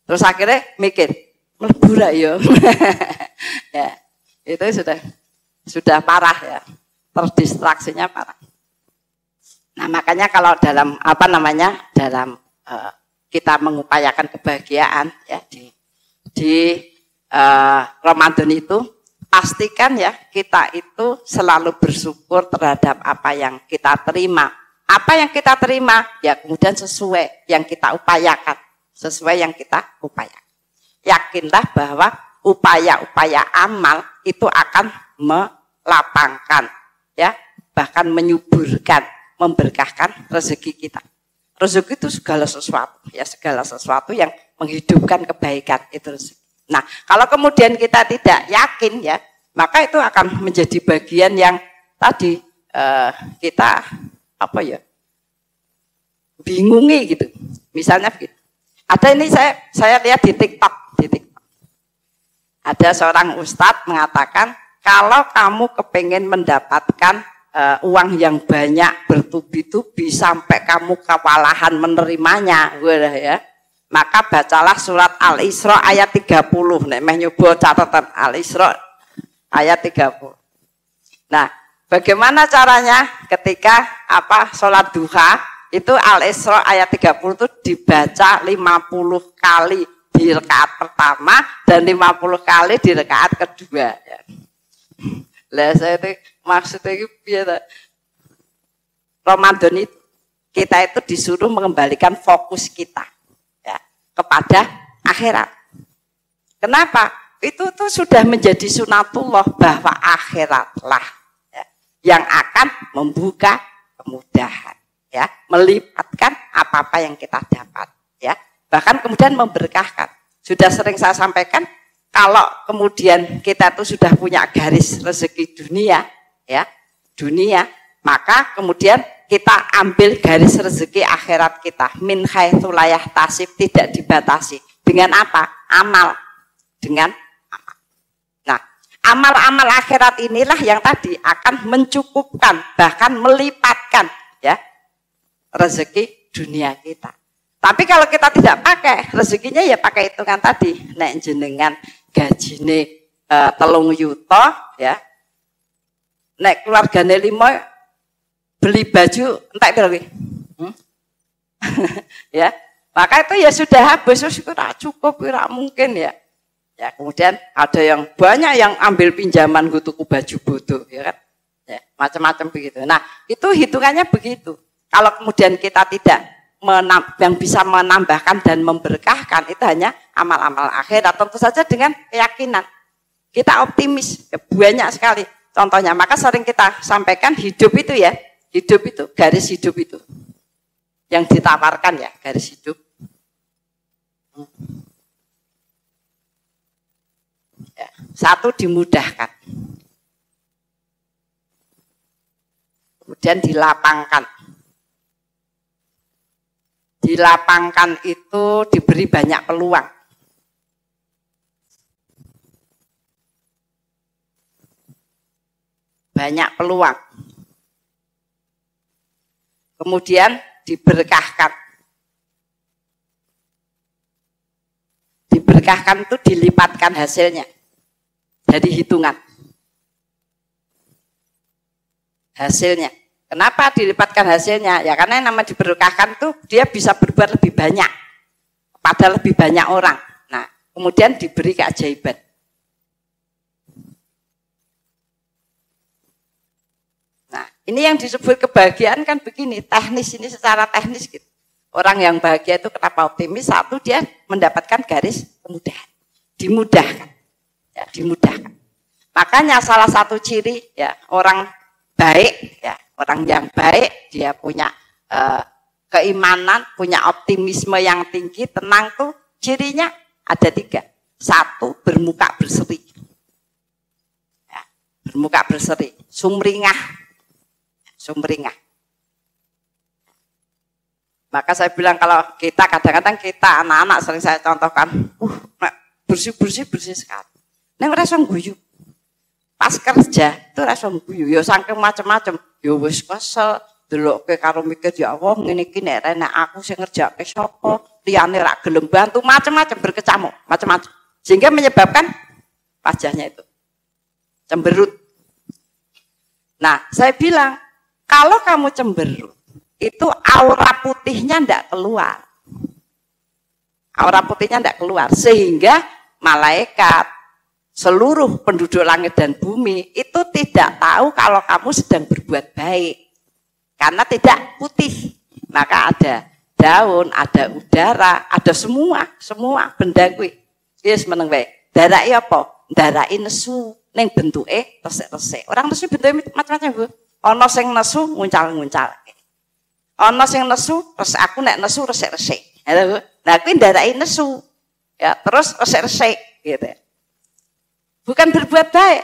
S1: Terus akhirnya mikir, mlebu ra ya. Ya, itu sudah parah ya. Terdistraksinya parah. Nah, makanya kalau dalam dalam kita mengupayakan kebahagiaan ya di Ramadan itu, pastikan ya kita itu selalu bersyukur terhadap apa yang kita terima. Apa yang kita terima ya kemudian sesuai yang kita upayakan, sesuai yang kita upayakan. Yakinlah bahwa upaya-upaya amal itu akan melapangkan ya, bahkan menyuburkan, memberkahkan rezeki kita. Rezeki itu segala sesuatu, ya segala sesuatu yang menghidupkan kebaikan itu rezeki. Nah, kalau kemudian kita tidak yakin ya, maka itu akan menjadi bagian yang tadi kita bingungi gitu. Misalnya begitu. Ada ini saya lihat di TikTok. Ada seorang ustadz mengatakan kalau kamu kepengen mendapatkan uang yang banyak bertubi-tubi sampai kamu kewalahan menerimanya, ya, maka bacalah surat Al-Isra ayat 30. Nek meh nyoba catatan Al-Isra ayat 30. Nah, bagaimana caranya ketika sholat duha itu Al-Isra ayat 30 itu dibaca 50 kali di rakaat pertama dan 50 kali di rakaat kedua. Ya. Lah saya itu maksudnya itu biar Ramadan itu kita itu disuruh mengembalikan fokus kita ya kepada akhirat. Kenapa? Itu tuh sudah menjadi sunatullah bahwa akhiratlah ya, yang akan membuka kemudahan ya, melipatkan apa-apa yang kita dapat ya, bahkan kemudian memberkahkan. Sudah sering saya sampaikan, kalau kemudian kita tuh sudah punya garis rezeki dunia ya, maka kemudian kita ambil garis rezeki akhirat kita min haitsu la yahtasib, tidak dibatasi. Dengan apa? Amal. Dengan amal. Nah, amal-amal akhirat inilah yang tadi akan mencukupkan, bahkan melipatkan ya rezeki dunia kita. Tapi kalau kita tidak pakai rezekinya ya pakai hitungan tadi. Nek jenengan gajine 3 yuta ya. Nek keluargane 5 beli baju entek piro kuwi? Ya. Maka itu ya sudah habis, wis ora cukup, ora mungkin ya. Ya, kemudian ada yang banyak yang ambil pinjaman gue tuku baju bodoh ya kan. Ya, macam-macam begitu. Nah, itu hitungannya begitu. Kalau kemudian kita tidak yang bisa menambahkan dan memberkahkan itu hanya amal-amal akhirat, tentu saja dengan keyakinan. Kita optimis, ya, banyak sekali contohnya. Maka sering kita sampaikan hidup itu ya, hidup itu, garis hidup itu. Yang ditawarkan ya, garis hidup. Ya, 1 dimudahkan. Kemudian dilapangkan. Dilapangkan itu diberi banyak peluang. Banyak peluang. Kemudian diberkahkan. Diberkahkan itu dilipatkan hasilnya. Jadi hitungan. Hasilnya. Kenapa dilipatkan hasilnya? Ya karena yang nama diberkahkan tuh dia bisa berbuat lebih banyak pada lebih banyak orang. Nah, kemudian diberi keajaiban. Nah, ini yang disebut kebahagiaan kan begini, teknis ini secara teknis gitu. Orang yang bahagia itu kenapa optimis? 1, dia mendapatkan garis kemudahan. Dimudahkan. Ya, dimudahkan. Makanya salah satu ciri ya orang baik ya, orang yang baik, dia punya keimanan, punya optimisme yang tinggi, tenang tuh cirinya ada 3. 1, bermuka berseri. Ya, bermuka berseri, sumringah. Sumringah. Maka saya bilang kalau kita kadang-kadang kita anak-anak sering saya contohkan, bersih sekali. Neng ora iso guyu. Pas kerja itu ora iso guyu, ya saking macam-macam. Ya wis kesel, delokke karo mikir ya Allah ngene iki nek aku sing ngerjakke sapa, liyane ra gelem bantu, macam-macam berkecamuk, macam-macam. Sehingga menyebabkan wajahnya itu cemberut. Nah, saya bilang, kalau kamu cemberut, itu aura putihnya ndak keluar. Aura putihnya ndak keluar, sehingga malaikat, seluruh penduduk langit dan bumi itu tidak tahu kalau kamu sedang berbuat baik. Karena tidak putih. Maka ada daun, ada udara, ada semua benda kuwi. Wis meneng wae. Darake apa? Darake nesu. Ning bentuke resik-resik. Orang nesu bentuke macam-macam, Bu. Ana sing nesu nguncal-nguncal. Ana sing nesu, terus aku nek nesu resik-resik. Ya, Bu. Nah, kuwi ndarake nesu. Ya, terus resik-resik gitu. Bukan berbuat baik.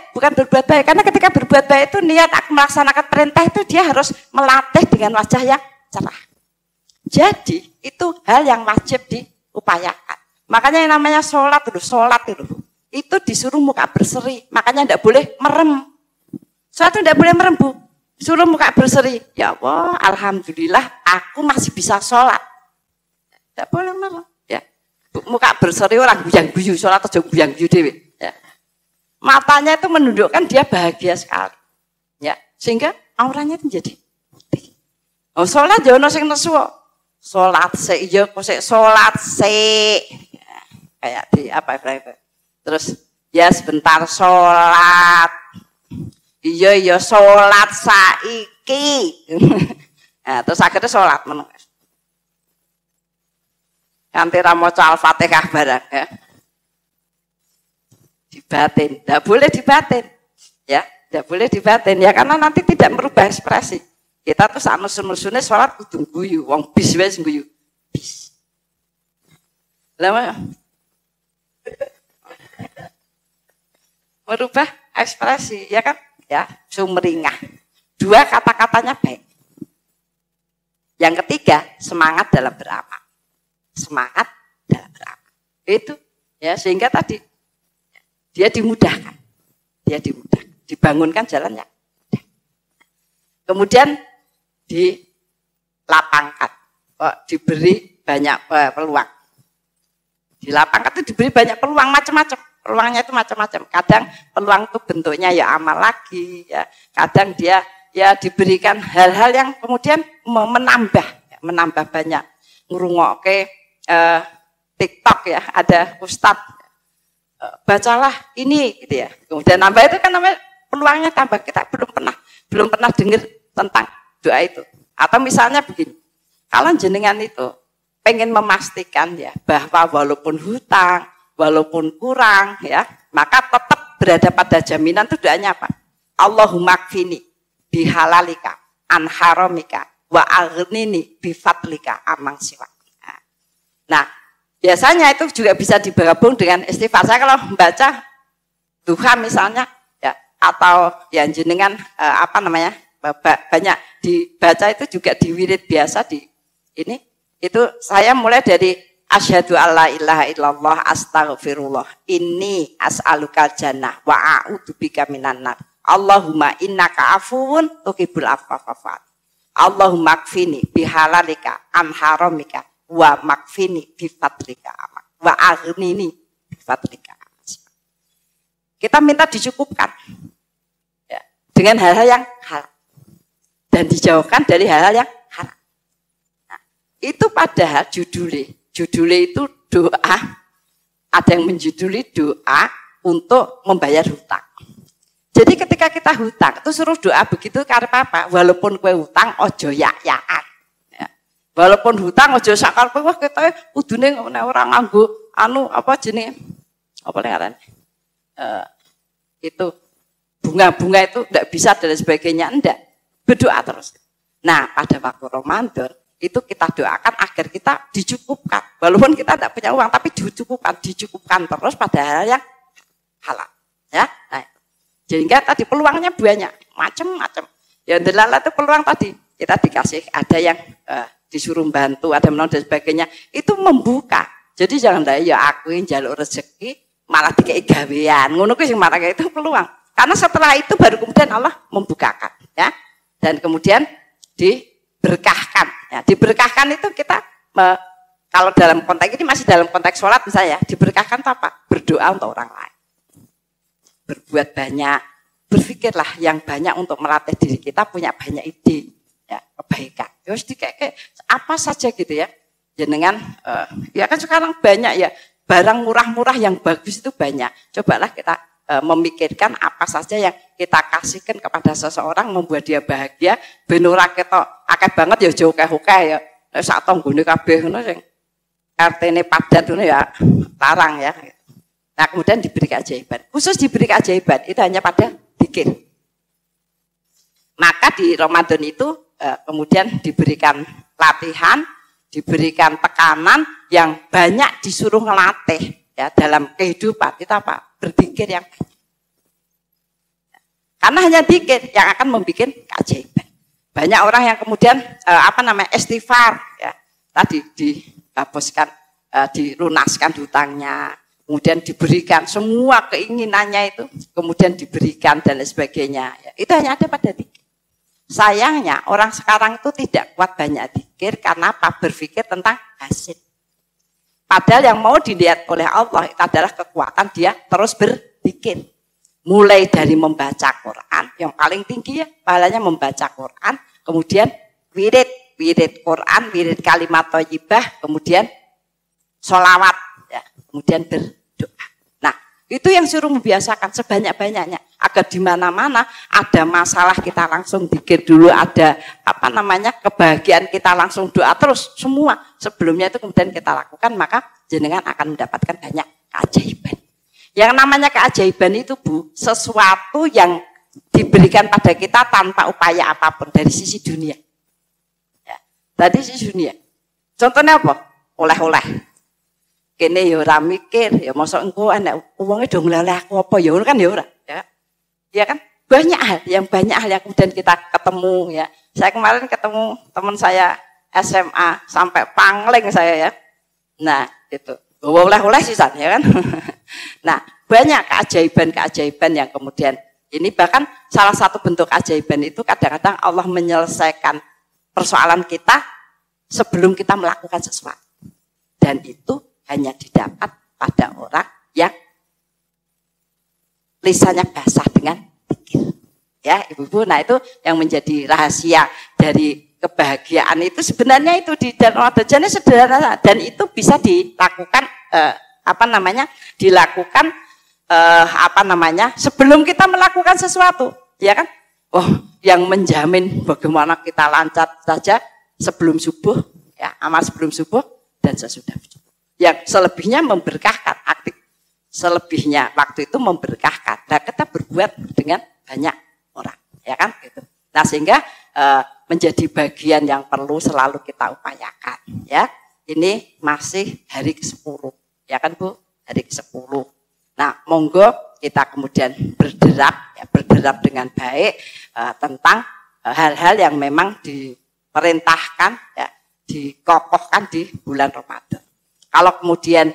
S1: Karena ketika berbuat baik itu niat aku melaksanakan perintah itu dia harus melatih dengan wajah yang cerah. Jadi itu hal yang wajib diupayakan. Makanya yang namanya sholat itu disuruh muka berseri. Makanya tidak boleh merem. Sholat itu tidak boleh merem, Bu. Suruh muka berseri. Ya Allah, alhamdulillah aku masih bisa sholat. Tidak boleh merem. Ya. Muka berseri orang guyang-guyu, sholat aja guyang-guyu dewe. Ya. Matanya itu menunjukkan dia bahagia sekali. Ya, sehingga auranya itu jadi putih. Oh, sholat ya ono sing nesu. Sholat sik ya kok sik sholat sik. Ya, kayak di apa itu. Terus ya sebentar sholat. Iya sholat saiki. Nah, terus akhirnya sholat meneng. Kanthi ra maca Al-Fatihah barang ya. Dibatin, tidak boleh dibatin, ya, tidak boleh dibatin, ya karena nanti tidak merubah ekspresi. Kita tuh saat nusun-nusunnya sholat kudu guyu, wong bis wes guyu, bis. Lama merubah ekspresi, ya kan? Ya, sumringah. Dua kata-katanya baik. Yang ketiga, semangat dalam beramal. Semangat dalam beramal. Itu, ya sehingga tadi. Dia dimudahkan, dibangunkan jalannya. Kemudian dilapangkan, diberi banyak peluang. Dilapangkan itu diberi banyak peluang macam-macam. Peluangnya itu macam-macam. Kadang peluang itu bentuknya ya amal lagi, ya. Kadang dia ya diberikan hal-hal yang kemudian menambah banyak. Ngrungokke TikTok ya, ada ustadz. Bacalah ini gitu ya. Kemudian nambah itu kan namanya peluangnya tambah. Kita belum pernah dengar tentang doa itu. Atau misalnya begini. Kalau jenengan itu pengen memastikan ya bahwa walaupun hutang, walaupun kurang ya, maka tetap berada pada jaminan itu doanya apa? Allahumma kfini bihalalika an haramika wa aghnini bifadlika amang siwa. Nah, biasanya itu juga bisa digabung dengan istighfar. Saya kalau membaca duha misalnya, ya, atau yang jenengan banyak dibaca itu juga di wirid biasa di ini. Itu saya mulai dari asyhadu alla ilaha illallah astaghfirullah inni as'alukal jannah wa a'udzubika minan nar. Allahumma innaka afuwun tuhibbul afwa fa'fu. Allahumma kfini bihalalika an haramika wa makfini bifadlika wa aghnini bifadlika. Kita minta dicukupkan ya, dengan hal-hal yang halal dan dijauhkan dari hal-hal yang haram. Nah, itu padahal judulnya itu doa. Ada yang menjuduli doa untuk membayar hutang. Jadi ketika kita hutang itu suruh doa begitu karena apa? Walaupun kue hutang ojo yak-yakan. Walaupun hutang aja sakar kowe wah ketoke kudune ora nganggo apa jenenge apa ngaran itu bunga-bunga itu enggak bisa dan sebagainya enggak. Berdoa terus. Nah, pada waktu Ramadan itu kita doakan agar kita dicukupkan. Walaupun kita tidak punya uang tapi dicukupkan terus pada hal yang halal. Ya. Nah, sehingga tadi peluangnya banyak, macam-macam. Ya delala itu peluang tadi. Kita dikasih ada yang disuruh bantu, ada menolong dan sebagainya, itu membuka. Jadi jangan ya aku yang jaluk rezeki, malah dikei gawean. Ngono kuwi sing marake itu peluang. Karena setelah itu baru kemudian Allah membukakan, ya. Dan kemudian diberkahkan. Ya, diberkahkan itu kita kalau dalam konteks ini masih dalam konteks sholat misalnya, diberkahkan itu apa? Berdoa untuk orang lain. Berbuat banyak, berpikirlah yang banyak untuk melatih diri kita, punya banyak ide, ya, kebaikan. Terus kayak apa saja gitu ya. Jenengan ya kan sekarang banyak ya barang murah-murah yang bagus itu banyak. Cobalah kita memikirkan apa saja yang kita kasihkan kepada seseorang membuat dia bahagia. Ben ora ketok akeh banget ya jauh akeh ya. Sak tanggone kabeh ngono sing artine padat ngono ya larang ya. Nah, kemudian diberi keajaiban. Khusus diberi keajaiban itu hanya pada zikir. Maka di Ramadan itu kemudian diberikan latihan, diberikan tekanan yang banyak disuruh ngelatih ya dalam kehidupan. Itu apa? Berzikir yang banyak. Karena hanya zikir yang akan membuat keajaiban. Banyak orang yang kemudian istighfar ya. Tadi dihapuskan, dilunaskan hutangnya, kemudian diberikan semua keinginannya itu, kemudian diberikan dan lain sebagainya. Ya, itu hanya ada pada zikir. Sayangnya orang sekarang itu tidak kuat banyak zikir karena apa? Berpikir tentang hasil. Padahal yang mau dilihat oleh Allah itu adalah kekuatan dia terus berzikir. Mulai dari membaca Quran, yang paling tinggi ya pahalanya membaca Quran, kemudian wirid Quran, wirid kalimat thayyibah, kemudian sholawat, ya, kemudian berdoa. Nah, itu yang suruh membiasakan sebanyak-banyaknya agar di mana-mana ada masalah kita langsung zikir dulu, ada kebahagiaan kita langsung doa terus semua. Sebelumnya itu kemudian kita lakukan, maka jenengan akan mendapatkan banyak keajaiban. Yang namanya keajaiban itu Bu, sesuatu yang diberikan pada kita tanpa upaya apapun dari sisi dunia. Ya, dari sisi dunia. Contohnya apa? Oleh-oleh. Kene ya ora mikir, ya mosok engko enek wonge do ngleleh aku apa ya kan ya ora, ya. Ya kan? Banyak hal yang kemudian kita ketemu ya. Saya kemarin ketemu teman saya SMA sampai pangling saya ya. Nah, itu. Oleh-oleh sisan ya kan. Nah, banyak keajaiban-keajaiban yang kemudian ini bahkan salah satu bentuk keajaiban itu kadang-kadang Allah menyelesaikan persoalan kita sebelum kita melakukan sesuatu. Dan itu hanya didapat pada orang yang lisannya basah dengan zikir. Ya, Ibu-ibu, nah itu yang menjadi rahasia dari kebahagiaan itu sebenarnya itu di dalam Ramadan sederhana dan itu bisa dilakukan sebelum kita melakukan sesuatu, ya kan? Oh, yang menjamin bagaimana kita lancar saja sebelum subuh, ya, amal sebelum subuh dan sesudah subuh. Yang selebihnya memberkahkan, aktif selebihnya waktu itu memberkahkan. Nah, kita berbuat dengan banyak orang, ya kan? Gitu. Nah, sehingga menjadi bagian yang perlu selalu kita upayakan, ya. Ini masih hari ke-10, ya kan Bu? Hari ke-10. Nah, monggo kita kemudian berderap dengan baik tentang hal-hal yang memang diperintahkan, ya, dikokohkan di bulan Ramadan. Kalau kemudian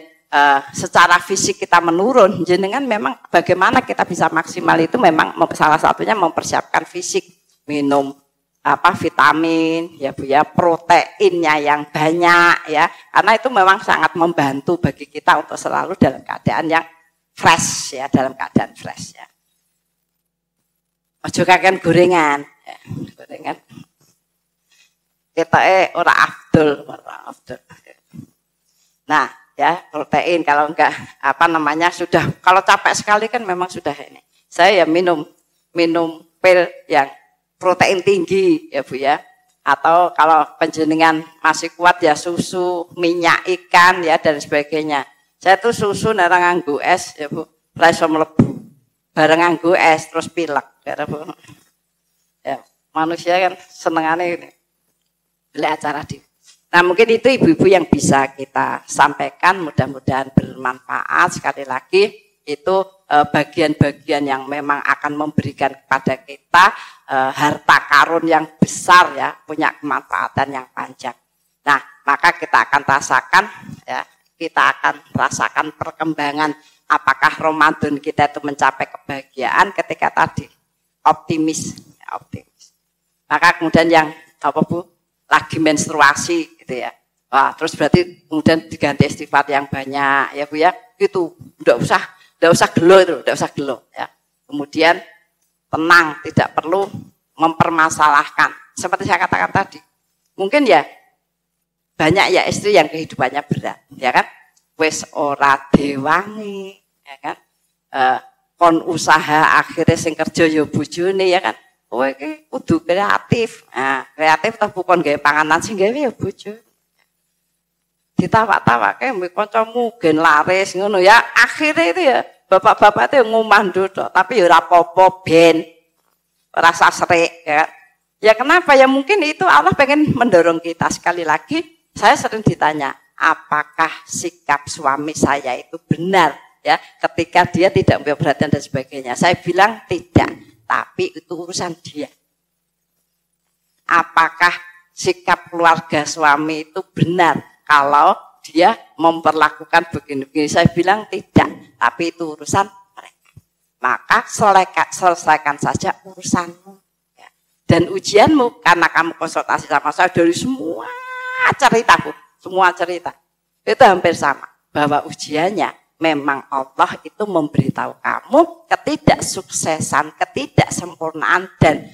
S1: secara fisik kita menurun, jenengan memang bagaimana kita bisa maksimal itu memang salah satunya mempersiapkan fisik, minum vitamin ya Bu ya, proteinnya yang banyak ya, karena itu memang sangat membantu bagi kita untuk selalu dalam keadaan yang fresh ya, dalam keadaan fresh ya. Ojo kakean gorengan ya, gorengan kita ora afdol. Nah ya, protein kalau enggak sudah kalau capek sekali kan memang sudah ini. Saya ya minum pil yang protein tinggi ya Bu ya, atau kalau penjenengan masih kuat ya susu, minyak ikan ya dan sebagainya. Saya tuh susu nara nganggo es ya Bu, ora iso mlebu. Bareng nganggo es terus pilek ya Bu. Ya, manusia kan senengane ini. Beli acara di. Nah, mungkin itu ibu-ibu yang bisa kita sampaikan, mudah-mudahan bermanfaat. Sekali lagi itu bagian-bagian yang memang akan memberikan kepada kita harta karun yang besar ya, punya kemanfaatan yang panjang. Nah, maka kita akan rasakan ya, kita akan rasakan perkembangan apakah Ramadan kita itu mencapai kebahagiaan ketika tadi optimis. Maka kemudian yang apa Bu lagi menstruasi gitu ya. Wah, terus berarti kemudian diganti istighfar yang banyak ya Bu ya. Itu enggak usah gelo ya. Kemudian tenang, tidak perlu mempermasalahkan. Seperti saya katakan tadi. Mungkin ya banyak ya istri yang kehidupannya berat, ya kan? Wes ora dewangi, ya kan? Kon usaha akhirnya sing kerja ya bojone, ya kan? Kowe iki kudu kreatif. Nah, kreatif ta bukan gawe panganan sing gawe ya bojo. Ditawak-tawake mbek kancamu gen laris ngono ya. Akhirnya itu ya bapak-bapak itu ngomah ndodok, tapi ya ora apa-apa ben rasa serik, ya kan? Ya kenapa? Ya mungkin itu Allah pengen mendorong kita. Sekali lagi, saya sering ditanya, apakah sikap suami saya itu benar? Ya, ketika dia tidak punya perhatian dan sebagainya. Saya bilang tidak, tapi itu urusan dia. Apakah sikap keluarga suami itu benar kalau dia memperlakukan begini-begini? Saya bilang tidak, tapi itu urusan mereka. Maka selesaikan saja urusanmu. Ya. Dan ujianmu, karena kamu konsultasi sama saya dari semua ceritaku, semua cerita. Itu hampir sama, bahwa ujiannya memang Allah itu memberitahu kamu ketidaksuksesan, ketidaksempurnaan dan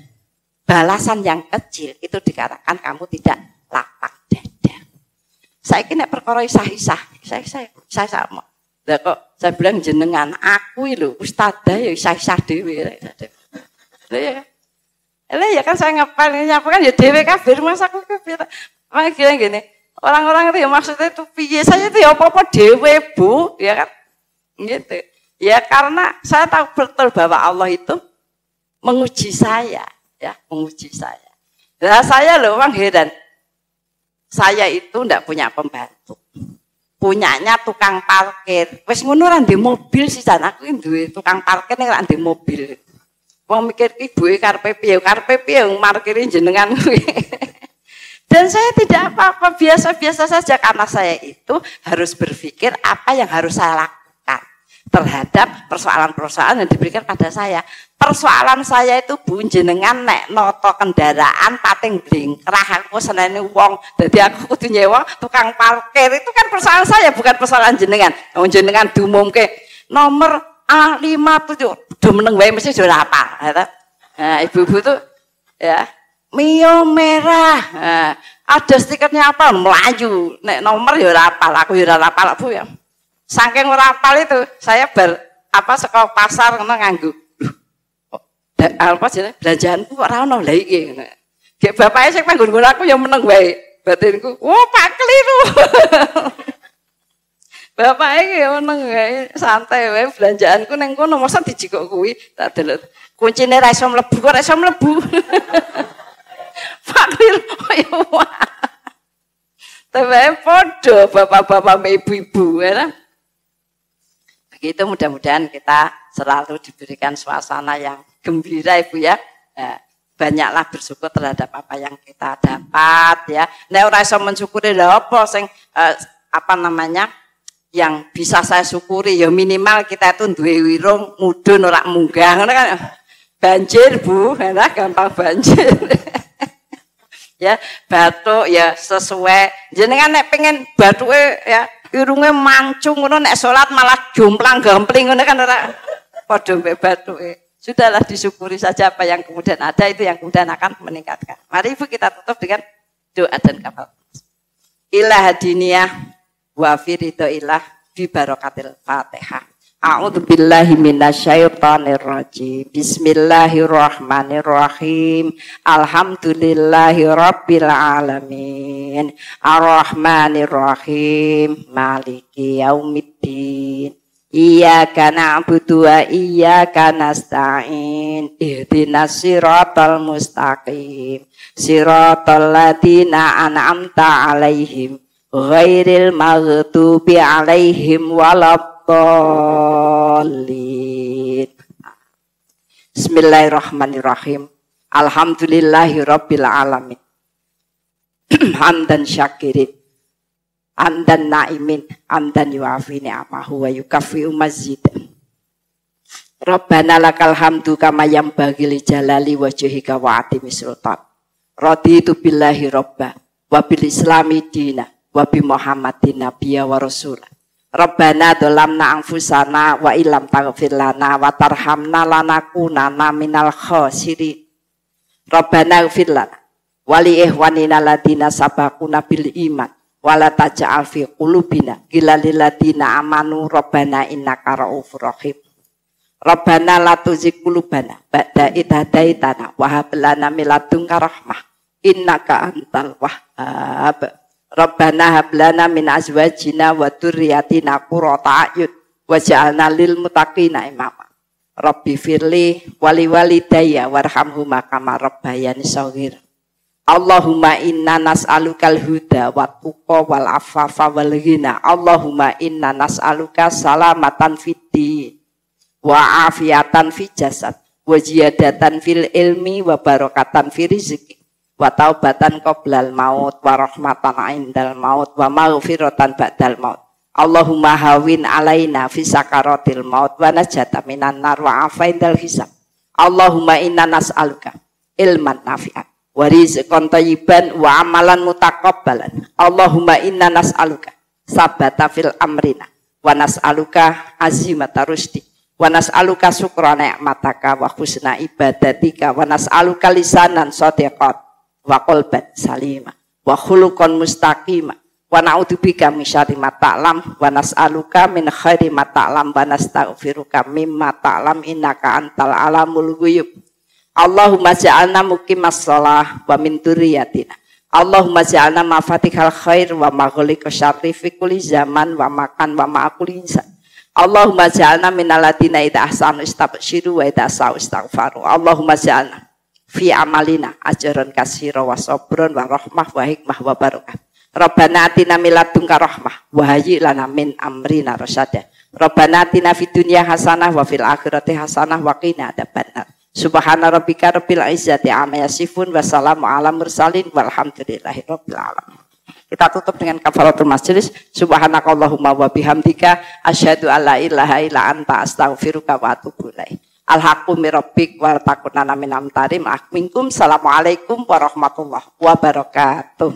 S1: balasan yang kecil itu dikatakan kamu tidak lapang dada. Saya kira perkara isah-isah, saya sama. Lah kok saya bilang jenengan aku lho ustadzah ya isah-isah dhewe. Lah ya kan saya ngepel nyapa kan ya dhewe kabeh masa aku kepira. Makanya gini, orang-orang itu ya maksudnya itu piye saya itu ya apa-apa dhewe Bu, ya kan? Gitu. Ya karena saya tahu betul bahwa Allah itu menguji saya, ya, menguji saya. Nah, saya loh orang heran. Saya itu ndak punya pembantu. Punyanya tukang parkir. Wes ngono ra ndek mobil sih jan aku duwe tukang parkir nek ra ndek mobil. Wong mikir ibuke karepe piye markiri jenengan kuwi. Dan saya tidak apa-apa, biasa-biasa saja karena saya itu harus berpikir apa yang harus saya lakukan terhadap persoalan-persoalan yang diberikan pada saya. Persoalan saya itu Bu jenengan nek noto kendaraan pating blingkrah aku senene wong. Dadi aku kudu nyewa tukang parkir. Itu kan persoalan saya, bukan persoalan jenengan. Wong jenengan diumumke nomor A57 do meneng wae mesti do hafal. Nah, ibu-ibu tuh ya Mio merah. Nah, ada stikernya apa? Melayu. Nek nomor ya ora hafal, aku ya ora hafal Bu ya. Saking ora hafal itu, saya sekolah pasar ngono nganggo. Apa jenenge belanjaanku kok ora ono lha iki. Gek bapake sing manggon aku ya meneng wae. Batinku, "Oh, Pak keliru." Bapake ya meneng wae, santai wae belanjaanku ning kono mosok dijikok kuwi. Tak delok. Kuncine ra iso mlebu, kok ra iso mlebu. Pak keliru ya. Tapi podo bapak-bapak ibu-ibu ya. Begitu mudah-mudahan kita selalu diberikan suasana yang gembira Ibu ya. Banyaklah bersyukur terhadap apa yang kita dapat ya. Nek ora iso mensyukuri lha apa sing yang bisa saya syukuri ya minimal kita itu duwe wirung mudhun ora munggah ngono kan. Banjir Bu, enak gampang banjir. Ya, batuk ya sesuai. Jenengan nek pengen batuke ya irunge mancung ngono nek salat malah jomplang-gampling ngono kan ora padha mbek batuke. Sudahlah disyukuri saja apa yang kemudian ada itu yang kemudian akan meningkatkan. Mari Ibu kita tutup dengan doa dan kafal. Ilah diniyah wa firidillah bi barakatil Fatihah. A'udzu billahi minasyaitonir rajim. Bismillahirrahmanirrahim. Alhamdulillahirabbil alamin. Arrahmanirrahim. Maliki yaumiddin. Iyyaka na'budu wa iyyaka nasta'in. Ihdinas siratal mustaqim. Siratal ladzina an'amta 'alaihim ghairil maghdubi 'alaihim waladdallin. Bismillahirrahmanirrahim. Alhamdulillahirabbil alamin. Hamdan syakirin. amdan naimin amdan yuafi ni'amahu wa yukafi'u mazid. Rabbana lakal hamdu kama yambaghi li jalali wajhika wa atimi sultan. Raditu billahi robba wa bil islami dina wa bi muhammadin nabiyya wa rasula. Rabbana dolamna anfusana wa ilam taghfir lana wa tarhamna lanakunanna minal khasirin. Rabbana ighfir lana wa li ihwanina ladina sabaquna bil iman wa la taj'al fi qulubina ghillan lil ladina amanu rabbana innaka ra'ufur rahim. Rabbana la tuzigh qulubana ba'da idh hadaitana wa hab lana min ladunka rahmah innaka antal wahhab. Rabbana hab lana min azwajina wa dzurriyyatina qurrata a'yun waj'alna lil muttaqina imama. Rabbi firli wali walidayya warhamhuma kama rabbayani shaghira. Allahumma inna nas'alukal huda wat tuqa wal afafa wal ghina. Allahumma inna nas'aluka salamatan fid din wa afiatan fi jasad wa ziyadatan fil ilmi wa barakatan fi rizqi wa taubatan qoblal maut wa rahmatan indal maut wa maghfiratan ba'dal maut. Allahumma hawin alaina fi sakaratil maut wa najata minan nar wa afaindal hisab. Allahumma inna nas'aluka ilman nafi'an wa rizqan thayyiban wa amalan mutaqabbalan. Allahumma inna nas'aluka sabata fil amrina wa nas'aluka azimata rusdi wa nas'aluka syukra ni'mataka wa husna ibadatika wa nas'aluka lisanan shadiqat wa qalban salima wa khuluqan mustaqima wa na'udzubika min syarri ma ta'lam wa nas'aluka min khairi ma ta'lam wa nastaghfiruka mimma ta'lam innaka antal alamul ghuyub. Allahumma ja'alna muqimas shalah wa min dzurriyyatina. Allahumma ja'alna mafatihal khair wa maghliqa syarri fi kulli zaman wa makan wa ma'kulli insan. Allahumma ja'alna minal ladina idza ahsanu istabshiru wa idza sa'u istaghfaru. Allahumma ja'alna fi amalina ajran katsira wa sabrun wa rahmah wa hikmah wa barakah. Rabbana atina min ladunka rahmah wa hayyi lana min amrina rasyada. Rabbana atina fid dunya hasanah wa fil akhirati hasanah wa qina adzabannar. Subhana rabbika rabbil izzati amma yasifun wa salamun ala mursalin walhamdulillahi rabbil alamin. Kita tutup dengan kafaratul majelis. Subhanakallahumma wa bihamdika asyhadu alla ilaha illa anta astaghfiruka wa atubu ilaik. Alhaqqu mir rabbik wa takunana minal mumtarin. Assalamualaikum warahmatullahi wabarakatuh.